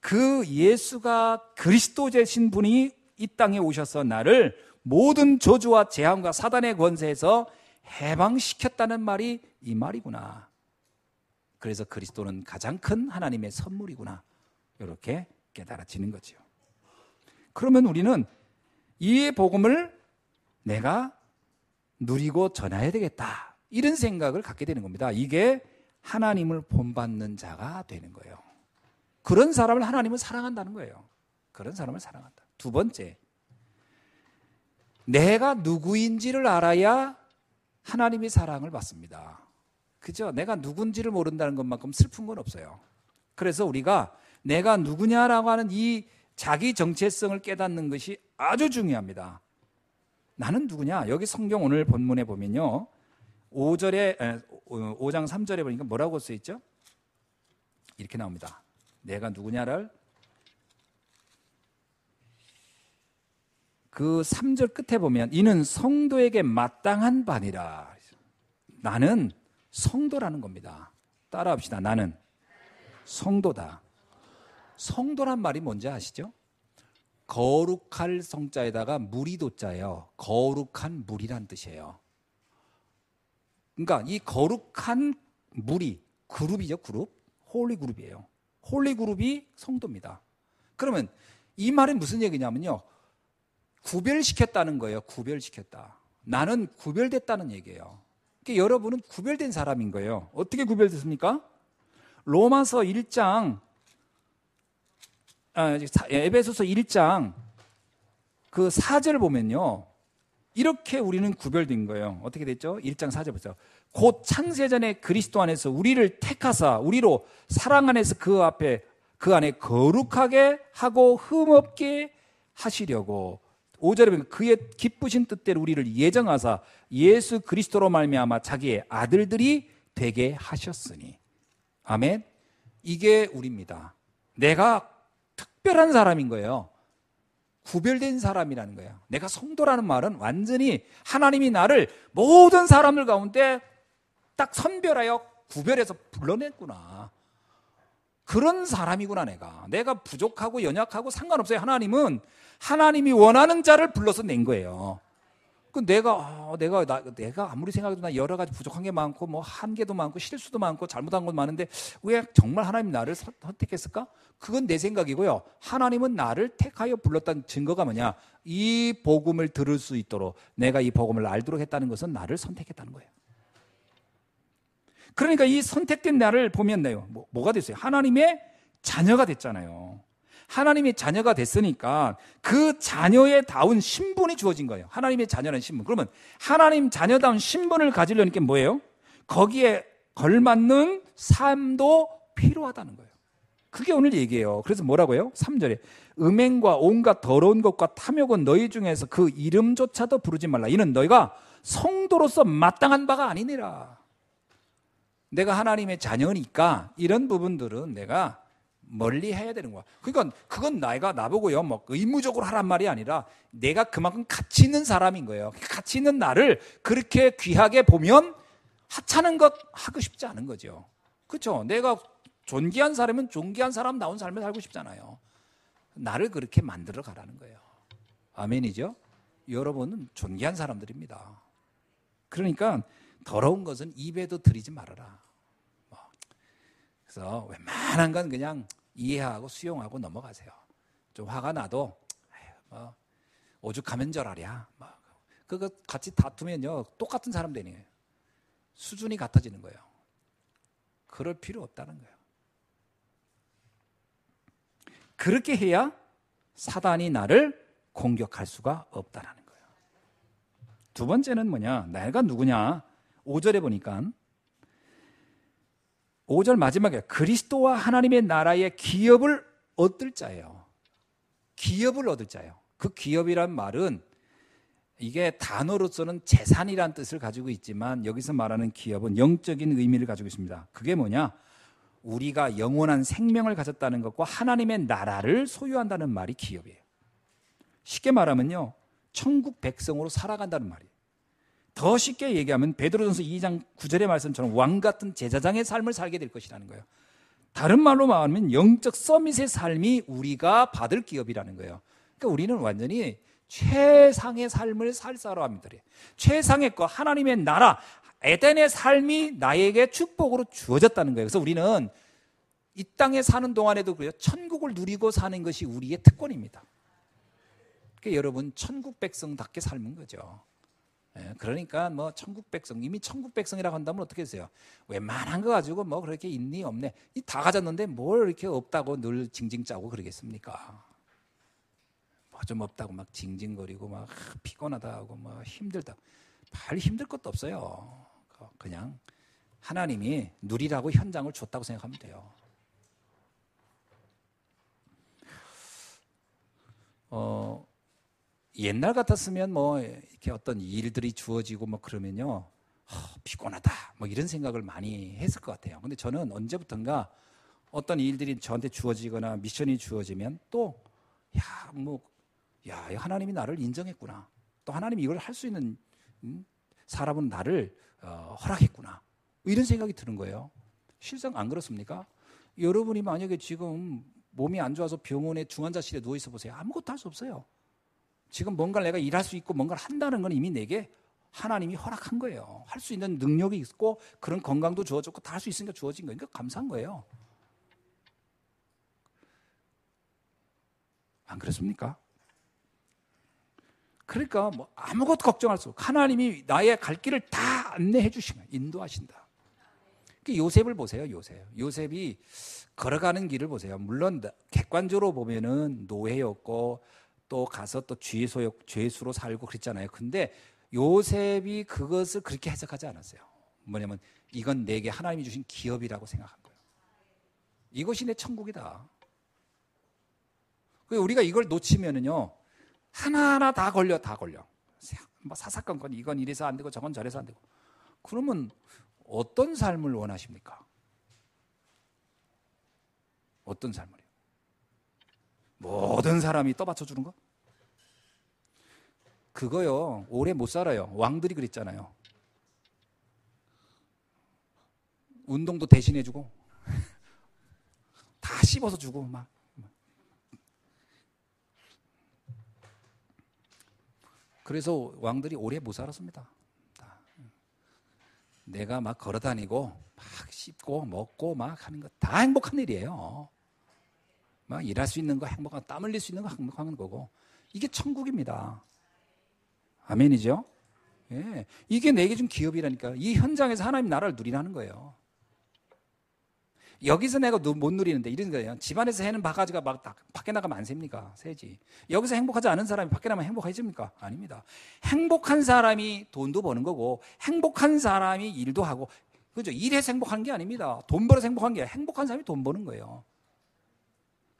그 예수가 그리스도 되신 분이 이 땅에 오셔서 나를 모든 저주와 재앙과 사단의 권세에서 해방시켰다는 말이 이 말이구나. 그래서 그리스도는 가장 큰 하나님의 선물이구나. 이렇게 깨달아지는 거죠. 그러면 우리는 이 복음을 내가 누리고 전해야 되겠다. 이런 생각을 갖게 되는 겁니다. 이게 하나님을 본받는 자가 되는 거예요. 그런 사람을 하나님은 사랑한다는 거예요. 그런 사람을 사랑한다. 두 번째, 내가 누구인지를 알아야 하나님의 사랑을 받습니다. 그죠? 내가 누군지를 모른다는 것만큼 슬픈 건 없어요. 그래서 우리가 내가 누구냐라고 하는 이 자기 정체성을 깨닫는 것이 아주 중요합니다. 나는 누구냐? 여기 성경 오늘 본문에 보면요. 5장 3절에 보니까 뭐라고 써있죠? 이렇게 나옵니다. 내가 누구냐를 그 3절 끝에 보면 이는 성도에게 마땅한 바니라. 나는 성도라는 겁니다. 따라합시다. 나는 성도다. 성도란 말이 뭔지 아시죠? 거룩할 성자에다가 무리도자예요. 거룩한 무리란 뜻이에요. 그러니까 이 거룩한 무리, 그룹이죠. 그룹. 홀리 그룹이에요. 홀리 그룹이 성도입니다. 그러면 이 말은 무슨 얘기냐면요. 구별시켰다는 거예요. 구별시켰다. 나는 구별됐다는 얘기예요. 그러니까 여러분은 구별된 사람인 거예요. 어떻게 구별됐습니까? 로마서 1장 에베소서 1장 그 4절 보면요, 이렇게 우리는 구별된 거예요. 어떻게 됐죠? 1장 4절 보세요. 곧 창세전에 그리스도 안에서 우리를 택하사 우리로 사랑 안에서 그 안에 거룩하게 하고 흠없게 하시려고, 5절에 보면 그의 기쁘신 뜻대로 우리를 예정하사 예수 그리스도로 말미암아 자기의 아들들이 되게 하셨으니. 아멘. 이게 우리입니다. 내가 특별한 사람인 거예요. 구별된 사람이라는 거예요. 내가 성도라는 말은 완전히 하나님이 나를 모든 사람들 가운데 딱 선별하여 구별해서 불러냈구나. 그런 사람이구나. 내가 부족하고 연약하고 상관없어요. 하나님은 하나님이 원하는 자를 불러서 낸 거예요. 그 내가 아무리 생각해도 나 여러 가지 부족한 게 많고 뭐 한계도 많고 실수도 많고 잘못한 것도 많은데 왜 정말 하나님 나를 선택했을까? 그건 내 생각이고요. 하나님은 나를 택하여 불렀다는 증거가 뭐냐? 이 복음을 들을 수 있도록, 내가 이 복음을 알도록 했다는 것은 나를 선택했다는 거예요. 그러니까 이 선택된 나를 보면 뭐가 됐어요? 하나님의 자녀가 됐잖아요. 하나님의 자녀가 됐으니까 그 자녀에 다운 신분이 주어진 거예요. 하나님의 자녀라는 신분. 그러면 하나님 자녀다운 신분을 가지려니까 뭐예요? 거기에 걸맞는 삶도 필요하다는 거예요. 그게 오늘 얘기예요. 그래서 뭐라고요? 3절에 음행과 온갖 더러운 것과 탐욕은 너희 중에서 그 이름조차도 부르지 말라. 이는 너희가 성도로서 마땅한 바가 아니니라. 내가 하나님의 자녀니까 이런 부분들은 내가 멀리 해야 되는 거야. 그러니까 그건 나보고요, 뭐 의무적으로 하란 말이 아니라 내가 그만큼 가치 있는 사람인 거예요. 가치 있는 나를 그렇게 귀하게 보면 하찮은 것 하고 싶지 않은 거죠. 그렇죠? 내가 존귀한 사람은 존귀한 사람다운 삶을 살고 싶잖아요. 나를 그렇게 만들어 가라는 거예요. 아멘이죠? 여러분은 존귀한 사람들입니다. 그러니까 더러운 것은 입에도 들이지 말아라. 그래서 웬만한 건 그냥 이해하고 수용하고 넘어가세요. 좀 화가 나도 오죽하면 저라랴. 그거 같이 다투면요, 똑같은 사람 되는 거예요. 수준이 같아지는 거예요. 그럴 필요 없다는 거예요. 그렇게 해야 사단이 나를 공격할 수가 없다는 거예요. 두 번째는 뭐냐? 내가 누구냐? 5절에 보니까 5절 마지막에 그리스도와 하나님의 나라의 기업을 얻을 자예요. 기업을 얻을 자예요. 그 기업이란 말은 이게 단어로서는 재산이란 뜻을 가지고 있지만 여기서 말하는 기업은 영적인 의미를 가지고 있습니다. 그게 뭐냐? 우리가 영원한 생명을 가졌다는 것과 하나님의 나라를 소유한다는 말이 기업이에요. 쉽게 말하면요, 천국 백성으로 살아간다는 말이에요. 더 쉽게 얘기하면 베드로전서 2장 9절의 말씀처럼 왕같은 제사장의 삶을 살게 될 것이라는 거예요. 다른 말로 말하면 영적 서밋의 삶이 우리가 받을 기업이라는 거예요. 그러니까 우리는 완전히 최상의 삶을 살 사람들이에요. 최상의 것, 하나님의 나라, 에덴의 삶이 나에게 축복으로 주어졌다는 거예요. 그래서 우리는 이 땅에 사는 동안에도 그래요, 천국을 누리고 사는 것이 우리의 특권입니다. 그러니까 여러분 천국 백성답게 삶은 거죠. 그러니까 뭐 천국 백성, 이미 천국 백성이라고 한다면 어떻게 했어요? 웬만한 거 가지고 뭐 그렇게 있니 없네, 이 다 가졌는데 뭘 이렇게 없다고 늘 징징 짜고 그러겠습니까? 뭐 좀 없다고 막 징징거리고 막 피곤하다 하고 뭐 힘들다, 별 힘들 것도 없어요. 그냥 하나님이 누리라고 현장을 줬다고 생각하면 돼요. 옛날 같았으면 뭐 이렇게 어떤 일들이 주어지고 뭐 그러면요, 피곤하다 뭐 이런 생각을 많이 했을 것 같아요. 근데 저는 언제부턴가 어떤 일들이 저한테 주어지거나 미션이 주어지면 또 하나님이 나를 인정했구나, 또 하나님이 이걸 할 수 있는 사람은 나를 허락했구나, 이런 생각이 드는 거예요. 실상 안 그렇습니까? 여러분이 만약에 지금 몸이 안 좋아서 병원에 중환자실에 누워 있어 보세요. 아무것도 할 수 없어요. 지금 뭔가를 내가 일할 수 있고 뭔가를 한다는 건 이미 내게 하나님이 허락한 거예요. 할 수 있는 능력이 있고 그런 건강도 주어졌고 다 할 수 있으니까 주어진 거니까 감사한 거예요. 안 그렇습니까? 그러니까 뭐 아무것도 걱정할 수 없고 하나님이 나의 갈 길을 다 안내해 주신 거예요. 인도하신다. 특히 요셉을 보세요. 요셉이 걸어가는 길을 보세요. 물론 객관적으로 보면은 노예였고 또 가서 또 죄수로 살고 그랬잖아요. 근데 요셉이 그것을 그렇게 해석하지 않았어요. 뭐냐면 이건 내게 하나님이 주신 기업이라고 생각한 거예요. 이것이 내 천국이다. 우리가 이걸 놓치면은요, 하나하나 다 걸려. 뭐 사사건건 이건 이래서 안 되고 저건 저래서 안 되고. 그러면 어떤 삶을 원하십니까? 어떤 삶을요? 모든 사람이 떠받쳐 주는 거? 그거요, 오래 못 살아요. 왕들이 그랬잖아요. 운동도 대신해 주고 다 씹어서 주고 막. 그래서 왕들이 오래 못 살았습니다. 내가 막 걸어다니고 막 씹고 먹고 막 하는 거 다 행복한 일이에요. 막 일할 수 있는 거 행복한, 땀 흘릴 수 있는 거 행복한 거고, 이게 천국입니다. 아멘이죠? 예, 이게 내게 준 기업이라니까. 이 현장에서 하나님 나라를 누리라는 거예요. 여기서 내가 못 누리는데 이런 거예요. 집안에서 해는 바가지가 막 밖에 나가면 안 셉니까? 세지. 여기서 행복하지 않은 사람이 밖에 나가면 행복해집니까? 아닙니다. 행복한 사람이 돈도 버는 거고, 행복한 사람이 일도 하고, 그죠? 일해서 행복한 게 아닙니다. 돈 벌어서 행복한 게 아니라 행복한 사람이 돈 버는 거예요.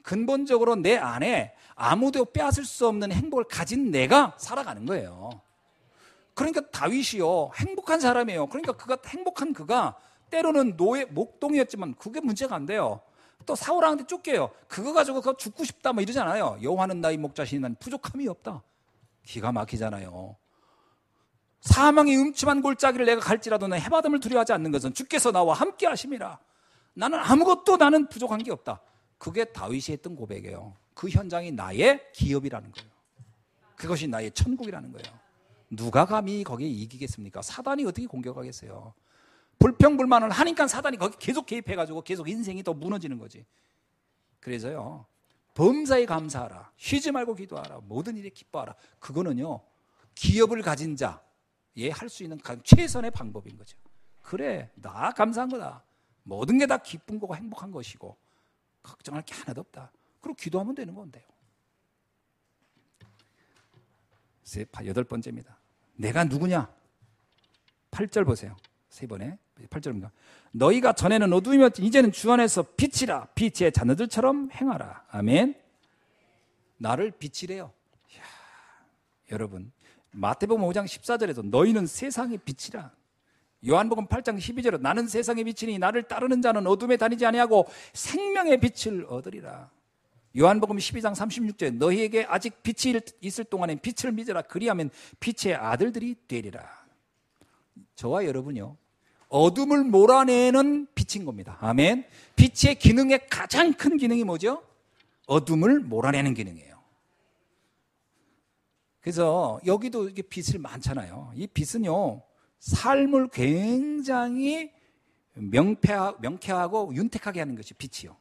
근본적으로 내 안에 아무도 빼앗을 수 없는 행복을 가진 내가 살아가는 거예요. 그러니까 다윗이요, 행복한 사람이에요. 그러니까 행복한 그가 때로는 노예, 목동이었지만 그게 문제가 안 돼요. 또 사울왕한테 쫓겨요. 그거 가지고 그거 죽고 싶다 뭐 이러잖아요. 여호와는 나의 목자시니 난 부족함이 없다. 기가 막히잖아요. 사망의 음침한 골짜기를 내가 갈지라도 난 해바람을 두려워하지 않는 것은 주께서 나와 함께 하심이라. 나는 부족한 게 없다. 그게 다윗이 했던 고백이에요. 그 현장이 나의 기업이라는 거예요. 그것이 나의 천국이라는 거예요. 누가 감히 거기에 이기겠습니까? 사단이 어떻게 공격하겠어요? 불평불만을 하니까 사단이 거기 계속 개입해가지고 계속 인생이 더 무너지는 거지. 그래서요, 범사에 감사하라, 쉬지 말고 기도하라, 모든 일에 기뻐하라. 그거는요, 기업을 가진 자에 할 수 있는 가장 최선의 방법인 거죠. 그래, 나 감사한 거다. 모든 게 다 기쁜 거고 행복한 것이고 걱정할 게 하나도 없다. 그리고 기도하면 되는 건데요. 8번째입니다. 내가 누구냐? 8절 보세요. 3번에 8절입니다. 너희가 전에는 어두움이었지 이제는 주 안에서 빛이라. 빛의 자녀들처럼 행하라. 아멘. 나를 빛이래요. 이야, 여러분, 마태복음 5장 14절에도 너희는 세상의 빛이라. 요한복음 8장 12절에 나는 세상의 빛이니 나를 따르는 자는 어둠에 다니지 아니하고 생명의 빛을 얻으리라. 요한복음 12장 36절에 너희에게 아직 빛이 있을 동안에 빛을 믿으라. 그리하면 빛의 아들들이 되리라. 저와 여러분요, 어둠을 몰아내는 빛인 겁니다. 아멘. 빛의 기능의 가장 큰 기능이 뭐죠? 어둠을 몰아내는 기능이에요. 그래서 여기도 이게 빛을 많잖아요. 이 빛은요, 삶을 굉장히 명쾌하고 윤택하게 하는 것이 빛이요.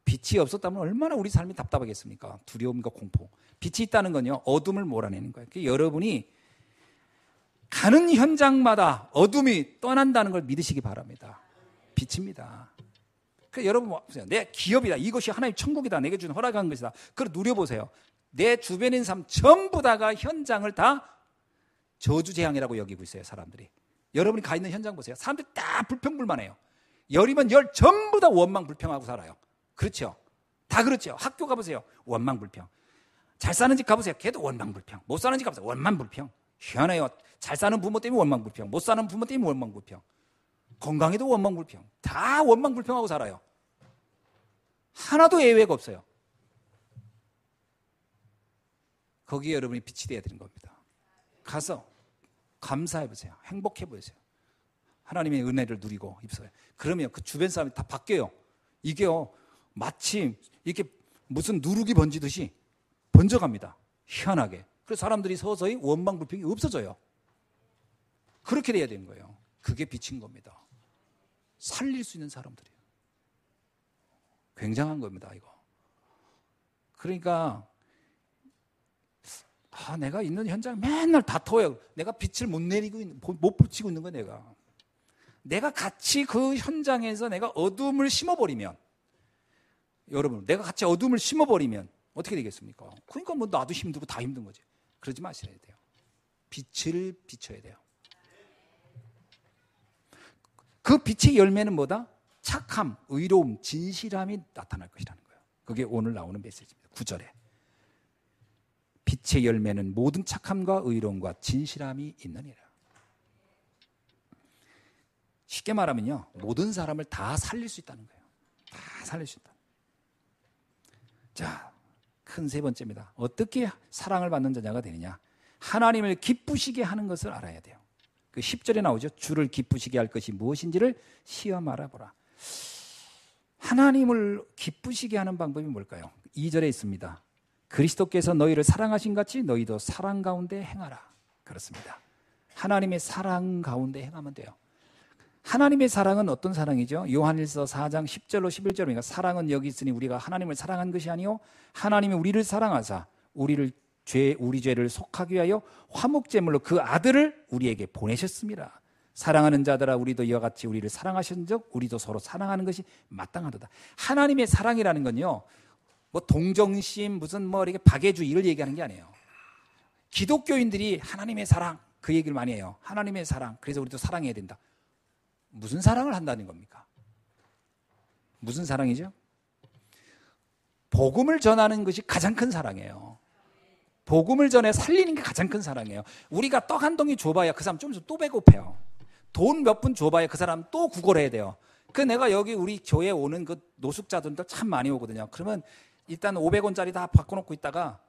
빛이 없었다면 얼마나 우리 삶이 답답하겠습니까? 두려움과 공포. 빛이 있다는 건요, 어둠을 몰아내는 거예요. 그러니까 여러분이 가는 현장마다 어둠이 떠난다는 걸 믿으시기 바랍니다. 빛입니다. 그러니까 여러분 보세요. 내 기업이다. 이것이 하나님 천국이다. 내게 준 허락한 것이다. 그걸 누려보세요. 내 주변에 있는 사람 전부 다가 현장을 다 저주재앙이라고 여기고 있어요. 사람들이. 여러분이 가 있는 현장 보세요. 사람들이 다 불평불만해요. 열이면 열 전부 다 원망불평하고 살아요. 그렇죠? 다 그렇죠. 학교 가보세요. 원망불평. 잘 사는 집 가보세요. 걔도 원망불평. 못 사는 집 가보세요. 원망불평. 희한해요. 잘 사는 부모 때문에 원망불평, 못 사는 부모 때문에 원망불평, 건강에도 원망불평. 다 원망불평하고 살아요. 하나도 예외가 없어요. 거기에 여러분이 빛이 되어야 되는 겁니다. 가서 감사해 보세요. 행복해 보세요. 하나님의 은혜를 누리고 입서요. 그러면 그 주변 사람이 다 바뀌어요. 이게요, 마치 이렇게 무슨 누룩이 번지듯이 번져갑니다. 희한하게. 그래서 사람들이 서서히 원망불평이 없어져요. 그렇게 돼야 되는 거예요. 그게 빛인 겁니다. 살릴 수 있는 사람들이에요. 굉장한 겁니다, 이거. 그러니까 내가 있는 현장 맨날 다퉈요. 내가 빛을 못 내리고 못 붙이고 있는 거야, 내가. 내가 같이 그 현장에서 내가 어둠을 심어버리면, 여러분, 내가 같이 어둠을 심어버리면 어떻게 되겠습니까? 그러니까 뭐 나도 힘들고 다 힘든 거지. 그러지 마셔야 돼요. 빛을 비춰야 돼요. 그 빛의 열매는 뭐다? 착함, 의로움, 진실함이 나타날 것이라는 거예요. 그게 오늘 나오는 메시지입니다. 9절에. 빛의 열매는 모든 착함과 의로움과 진실함이 있느니라. 쉽게 말하면요, 모든 사람을 다 살릴 수 있다는 거예요. 다 살릴 수 있다. 자, 큰 세 번째입니다. 어떻게 사랑을 받는 자녀가 되느냐? 하나님을 기쁘시게 하는 것을 알아야 돼요. 그 10절에 나오죠. 주를 기쁘시게 할 것이 무엇인지를 시험 알아보라. 하나님을 기쁘시게 하는 방법이 뭘까요? 2절에 있습니다. 그리스도께서 너희를 사랑하신 같이 너희도 사랑 가운데 행하라. 그렇습니다. 하나님의 사랑 가운데 행하면 돼요. 하나님의 사랑은 어떤 사랑이죠? 요한일서 4장 10절로 11절입니다. 사랑은 여기 있으니 우리가 하나님을 사랑한 것이 아니요 하나님이 우리를 사랑하사 우리 죄를 속하기 위하여 화목제물로 그 아들을 우리에게 보내셨습니다. 사랑하는 자들아 우리도 이와 같이 우리를 사랑하신즉 우리도 서로 사랑하는 것이 마땅하도다. 하나님의 사랑이라는 건요, 뭐 동정심 무슨 뭐 이렇게 박애주의를 얘기하는 게 아니에요. 기독교인들이 하나님의 사랑 그 얘기를 많이 해요. 하나님의 사랑, 그래서 우리도 사랑해야 된다. 무슨 사랑을 한다는 겁니까? 무슨 사랑이죠? 복음을 전하는 것이 가장 큰 사랑이에요. 복음을 전해 살리는 게 가장 큰 사랑이에요. 우리가 떡 한 덩이 줘봐야 그 사람 좀 있으면 또 배고파요. 돈 몇 푼 줘봐야 그 사람 또 구걸해야 돼요. 그 내가 여기 우리 교회에 오는 그 노숙자들도 참 많이 오거든요. 그러면 일단 500원짜리 다 바꿔놓고 있다가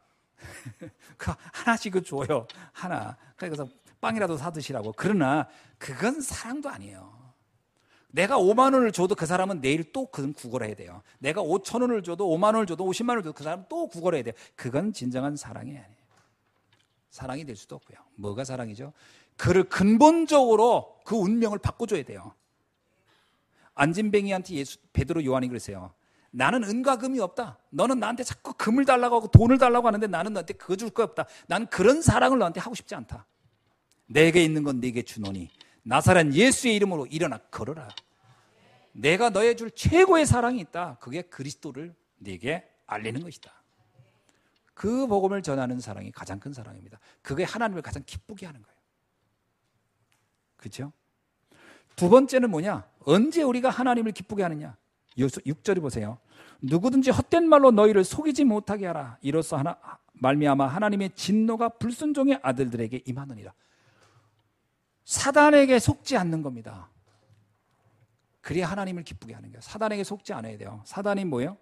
그 하나씩 줘요. 하나. 그래서 빵이라도 사 드시라고. 그러나 그건 사랑도 아니에요. 내가 5만 원을 줘도 그 사람은 내일 또 그건 구걸해야 돼요. 내가 5천 원을 줘도 5만 원을 줘도 50만 원을 줘도 그 사람은 또 구걸해야 돼요. 그건 진정한 사랑이 아니에요. 사랑이 될 수도 없고요. 뭐가 사랑이죠? 그를 근본적으로 그 운명을 바꿔줘야 돼요. 안진뱅이한테 베드로 요한이 그랬어요. 나는 은과 금이 없다. 너는 나한테 자꾸 금을 달라고 하고 돈을 달라고 하는데 나는 너한테 그거 줄 거 없다. 난 그런 사랑을 너한테 하고 싶지 않다. 내게 있는 건 네게 주노니 나사렛 예수의 이름으로 일어나 걸어라. 내가 너에 줄 최고의 사랑이 있다. 그게 그리스도를 네게 알리는 것이다. 그 복음을 전하는 사랑이 가장 큰 사랑입니다. 그게 하나님을 가장 기쁘게 하는 거예요. 그렇죠? 두 번째는 뭐냐? 언제 우리가 하나님을 기쁘게 하느냐? 6절을 보세요. 누구든지 헛된 말로 너희를 속이지 못하게 하라. 이로써 말미암아 하나님의 진노가 불순종의 아들들에게 임하느니라. 사단에게 속지 않는 겁니다. 그래야 하나님을 기쁘게 하는 거예요. 사단에게 속지 않아야 돼요. 사단이 뭐예요?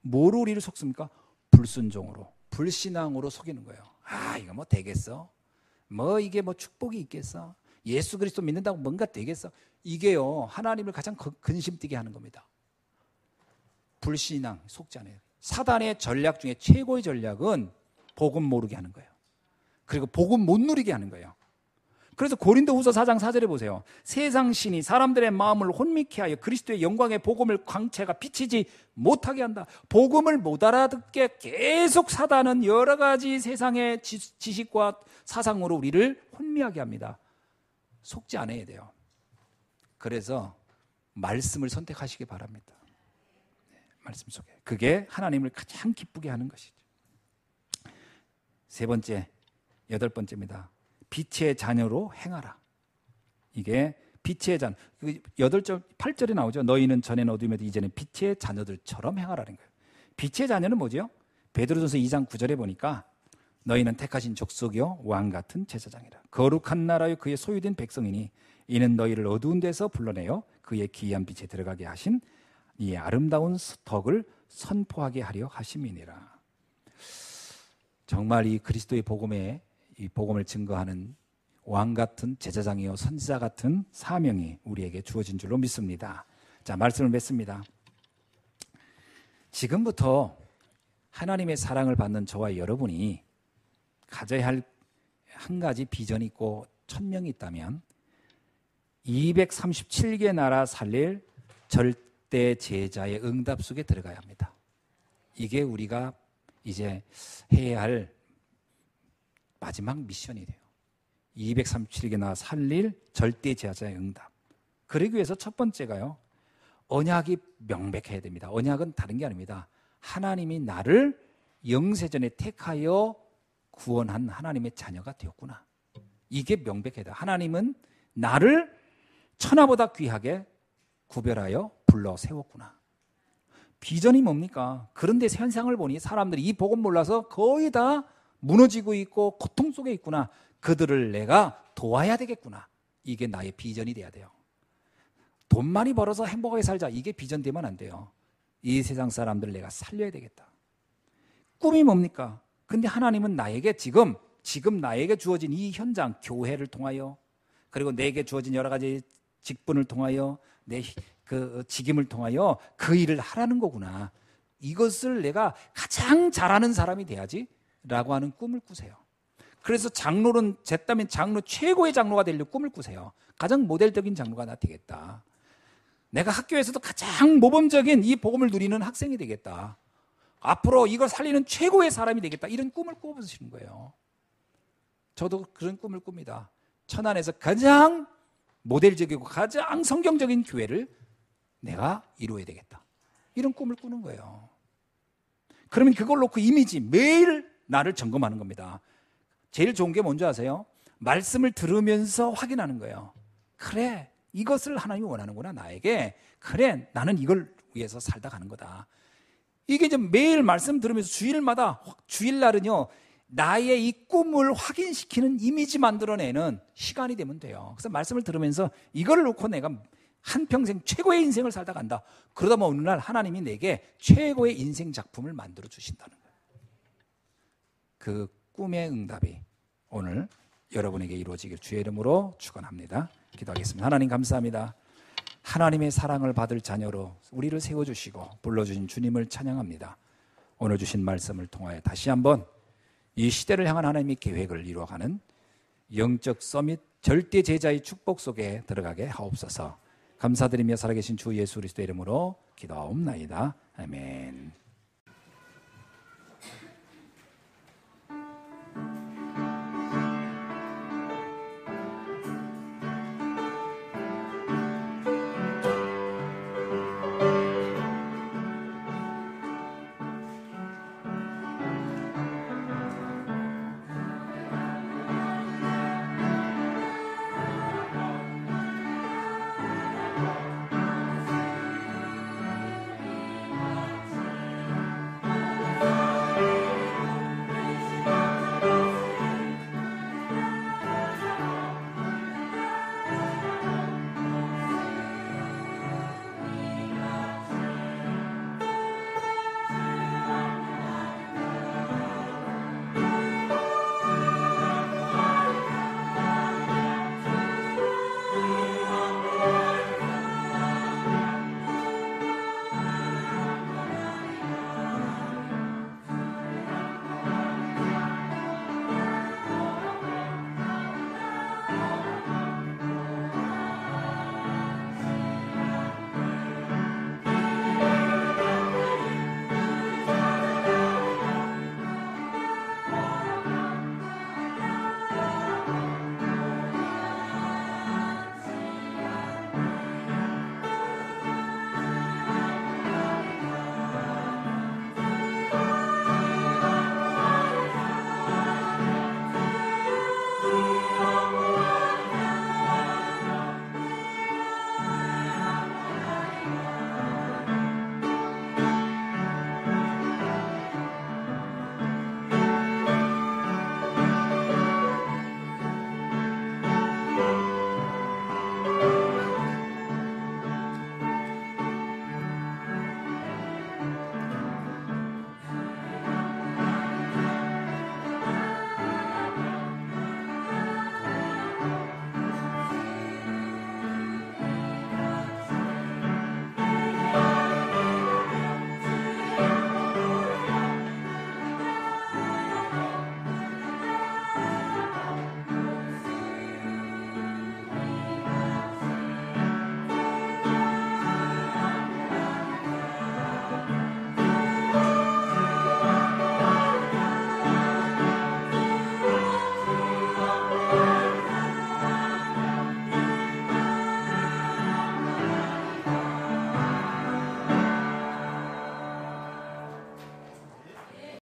뭐로 우리를 속습니까? 불순종으로, 불신앙으로 속이는 거예요. 아, 이거 뭐 되겠어? 뭐 이게 뭐 축복이 있겠어? 예수 그리스도 믿는다고 뭔가 되겠어? 이게요, 하나님을 가장 근심 뛰게 하는 겁니다. 불신앙, 속지 않아요. 사단의 전략 중에 최고의 전략은 복음 모르게 하는 거예요. 그리고 복음 못 누리게 하는 거예요. 그래서 고린도후서 4장 4절에 보세요. 세상 신이 사람들의 마음을 혼미케 하여 그리스도의 영광의 복음을 광채가 비치지 못하게 한다. 복음을 못 알아듣게 계속 사단은 여러 가지 세상의 지식과 사상으로 우리를 혼미하게 합니다. 속지 않아야 돼요. 그래서 말씀을 선택하시기 바랍니다. 말씀 속에. 그게 하나님을 가장 기쁘게 하는 것이죠. 세 번째, 8번째입니다. 빛의 자녀로 행하라. 이게 빛의 자녀. 8절에 나오죠. 너희는 전에는 어둠이었는데 이제는 빛의 자녀들처럼 행하라는 거예요. 빛의 자녀는 뭐죠? 베드로전서 2장 9절에 보니까 너희는 택하신 족속이요 왕 같은 제사장이라. 거룩한 나라요 그의 소유된 백성이니 이는 너희를 어두운 데서 불러내어 그의 기이한 빛에 들어가게 하신 이 아름다운 덕을 선포하게 하려 하심이니라. 정말 이 그리스도의 복음에 이 복음을 증거하는 왕 같은 제사장이요 선지자 같은 사명이 우리에게 주어진 줄로 믿습니다. 자, 말씀을 맺습니다. 지금부터 하나님의 사랑을 받는 저와 여러분이 가져야 할 한 가지 비전이 있고 천명이 있다면 237개 나라 살릴 절대 제자의 응답 속에 들어가야 합니다. 이게 우리가 이제 해야 할 마지막 미션이 돼요. 237개 나라 살릴 절대 제자의 응답. 그러기 위해서 첫 번째가요, 언약이 명백해야 됩니다. 언약은 다른 게 아닙니다. 하나님이 나를 영세전에 택하여 구원한 하나님의 자녀가 되었구나. 이게 명백해야 돼요. 하나님은 나를 천하보다 귀하게 구별하여 불러 세웠구나. 비전이 뭡니까? 그런데 현상을 보니 사람들이 이 복음 몰라서 거의 다 무너지고 있고 고통 속에 있구나. 그들을 내가 도와야 되겠구나. 이게 나의 비전이 돼야 돼요. 돈 많이 벌어서 행복하게 살자. 이게 비전 되면 안 돼요. 이 세상 사람들을 내가 살려야 되겠다. 꿈이 뭡니까? 근데 하나님은 나에게 지금 나에게 주어진 이 현장, 교회를 통하여, 그리고 내게 주어진 여러 가지 직분을 통하여, 내 그 직임을 통하여 그 일을 하라는 거구나. 이것을 내가 가장 잘하는 사람이 돼야지 라고 하는 꿈을 꾸세요. 그래서 장로는 쟀다면 장로 최고의 장로가 되려고 꿈을 꾸세요. 가장 모델적인 장로가 나 되겠다. 내가 학교에서도 가장 모범적인 이 복음을 누리는 학생이 되겠다. 앞으로 이걸 살리는 최고의 사람이 되겠다. 이런 꿈을 꿔보시는 거예요. 저도 그런 꿈을 꿉니다. 천안에서 가장 모델적이고 가장 성경적인 교회를 내가 이루어야 되겠다. 이런 꿈을 꾸는 거예요. 그러면 그걸 놓고 이미지 매일 나를 점검하는 겁니다. 제일 좋은 게 뭔지 아세요? 말씀을 들으면서 확인하는 거예요. 그래, 이것을 하나님이 원하는구나 나에게. 그래, 나는 이걸 위해서 살다 가는 거다. 이게 이제 매일 말씀 들으면서 주일날은요, 나의 이 꿈을 확인시키는 이미지 만들어내는 시간이 되면 돼요. 그래서 말씀을 들으면서 이걸 놓고 내가 한평생 최고의 인생을 살다 간다. 그러다 보면 어느 날 하나님이 내게 최고의 인생 작품을 만들어 주신다는 거예요. 그 꿈의 응답이 오늘 여러분에게 이루어지길 주의 이름으로 축원합니다. 기도하겠습니다. 하나님 감사합니다. 하나님의 사랑을 받을 자녀로 우리를 세워주시고 불러주신 주님을 찬양합니다. 오늘 주신 말씀을 통하여 다시 한번 이 시대를 향한 하나님의 계획을 이루어가는 영적 서밋 절대 제자의 축복 속에 들어가게 하옵소서. 감사드리며 살아계신 주 예수 그리스도의 이름으로 기도하옵나이다. 아멘.